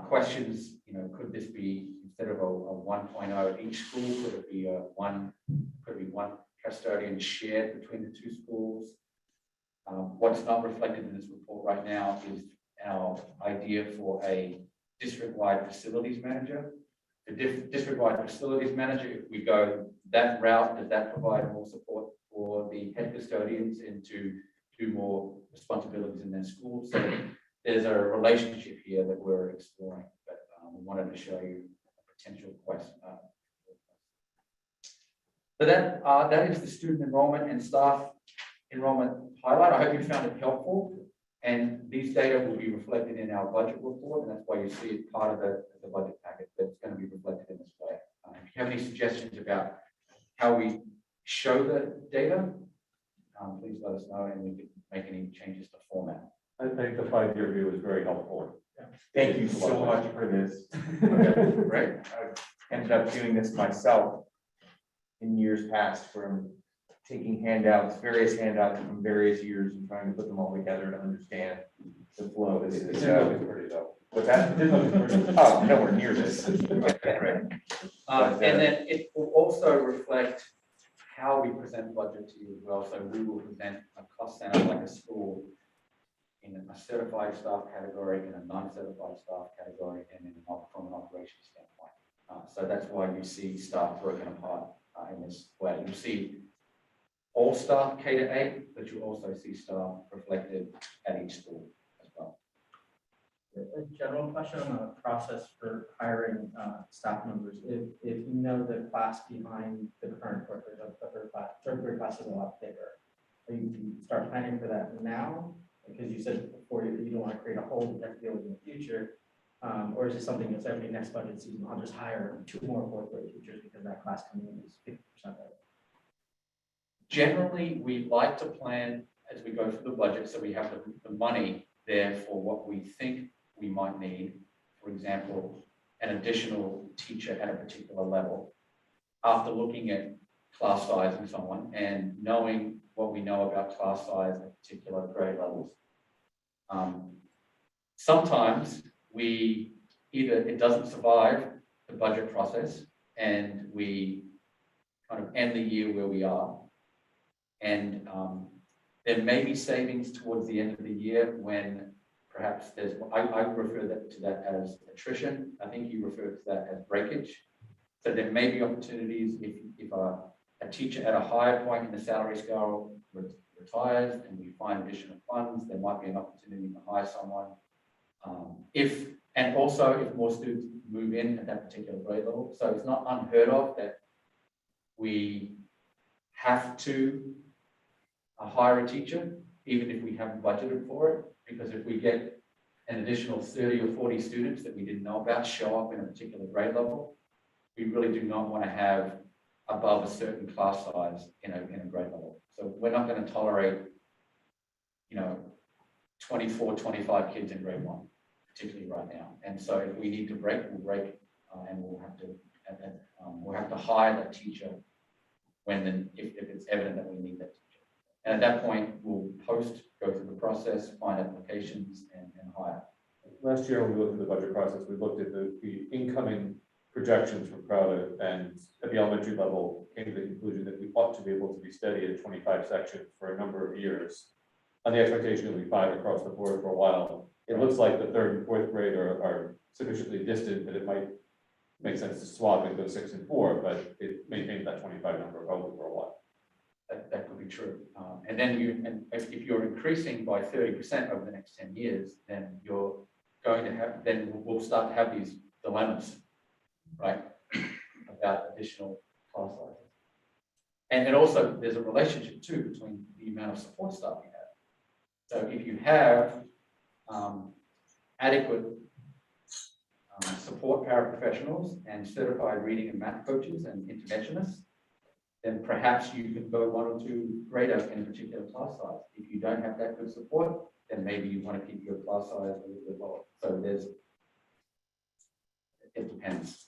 Questions, could this be instead of a 1.0 at each school? Could it be one custodian shared between the 2 schools? What's not reflected in this report right now is our idea for a district-wide facilities manager. The district-wide facilities manager, if we go that route, does that provide more support for the head custodians and to do more responsibilities in their schools? So there's a relationship here that we're exploring, but we wanted to show you a potential question. So that is the student enrollment and staff enrollment highlight. I hope you found it helpful. And these data will be reflected in our budget report, and that's why you see it part of the budget packet that's going to be reflected in this way. If you have any suggestions about how we show the data, please let us know and we can make any changes to format. I think the 5-year view is very helpful. Thank you so much for this. Okay, great. I ended up doing this myself in years past, from taking various handouts from various years and trying to put them all together to understand the flow. It's really pretty though. But that, oh, nowhere near this. And then it will also reflect how we present budget to you as well. So we will present a cost center like a school in a certified staff category, in a non-certified staff category, and from an operations standpoint. So that's why you see staff broken apart in this way. You see all staff K to 8, but you also see staff reflected at each school as well. A general question on the process for hiring staff members. If you know the class behind the current course, there's a third grade class is a lot bigger. Do you start planning for that now? Because you said before you don't want to create a hole you have to deal with in the future. Or is it something that's every next budget season, I'll just hire 2 more 4th grade teachers because that class coming in is 50% better? Generally, we like to plan as we go through the budget, so we have the money there for what we think we might need. For example, an additional teacher at a particular level. After looking at class size and so on, and knowing what we know about class size at particular grade levels. Sometimes it doesn't survive the budget process, and we kind of end the year where we are. And there may be savings towards the end of the year when perhaps I refer to that as attrition. I think you refer to that as breakage. So there may be opportunities if a teacher at a higher point in the salary scale retires and we find additional funds, there might be an opportunity to hire someone. And also if more students move in at that particular grade level. So it's not unheard of that we have to hire a teacher, even if we haven't budgeted for it, because if we get an additional 30 or 40 students that we didn't know about show up in a particular grade level, we really do not want to have above a certain class size in a grade level. So we're not going to tolerate, 24, 25 kids in grade 1, particularly right now. And so if we need to break, we'll break, and we'll have to hire that teacher if it's evident that we need that teacher. And at that point, we'll post, go through the process, find applications and hire. Last year, when we looked at the budget process, we looked at the incoming projections from Crowder, and at the elementary level, came to the conclusion that we ought to be able to be steady at 25 sections for a number of years. On the expectation that we 5 across the board for a while. It looks like the 3rd and 4th grade are sufficiently distant that it might make sense to swap and go 6 and 4, but it maintains that 25 number probably for a while. That could be true. And then if you're increasing by 30% over the next 10 years, then you're going to have, then we'll start to have these dilemmas, right? About additional class sizes. And also there's a relationship too between the amount of support staff you have. So if you have adequate support paraprofessionals and certified reading and math coaches and interventionists, then perhaps you could go 1 or 2 greater in a particular class size. If you don't have that good support, then maybe you want to keep your class size a little bit lower. So it depends.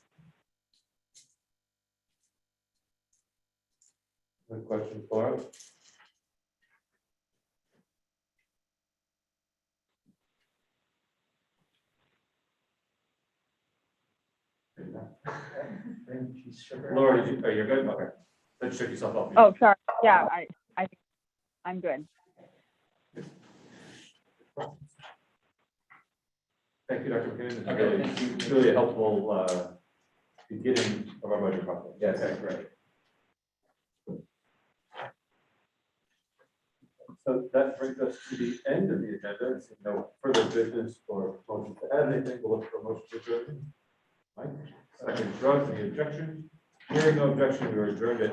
Good question, Laura. Laura, are you good? Okay. Let's check yourself up. Oh, sorry. Yeah, I think I'm good. Thank you, Dr. McKinnon. It's Okay, really, thank you. it's really a helpful beginning of our budget process. Yes. Okay, great. So that brings us to the end of the agenda. So no further business or motion to add anything. We'll look for a motion to adjourn. Mike, second, Doug, any objection? Hearing no objection, we are adjourned at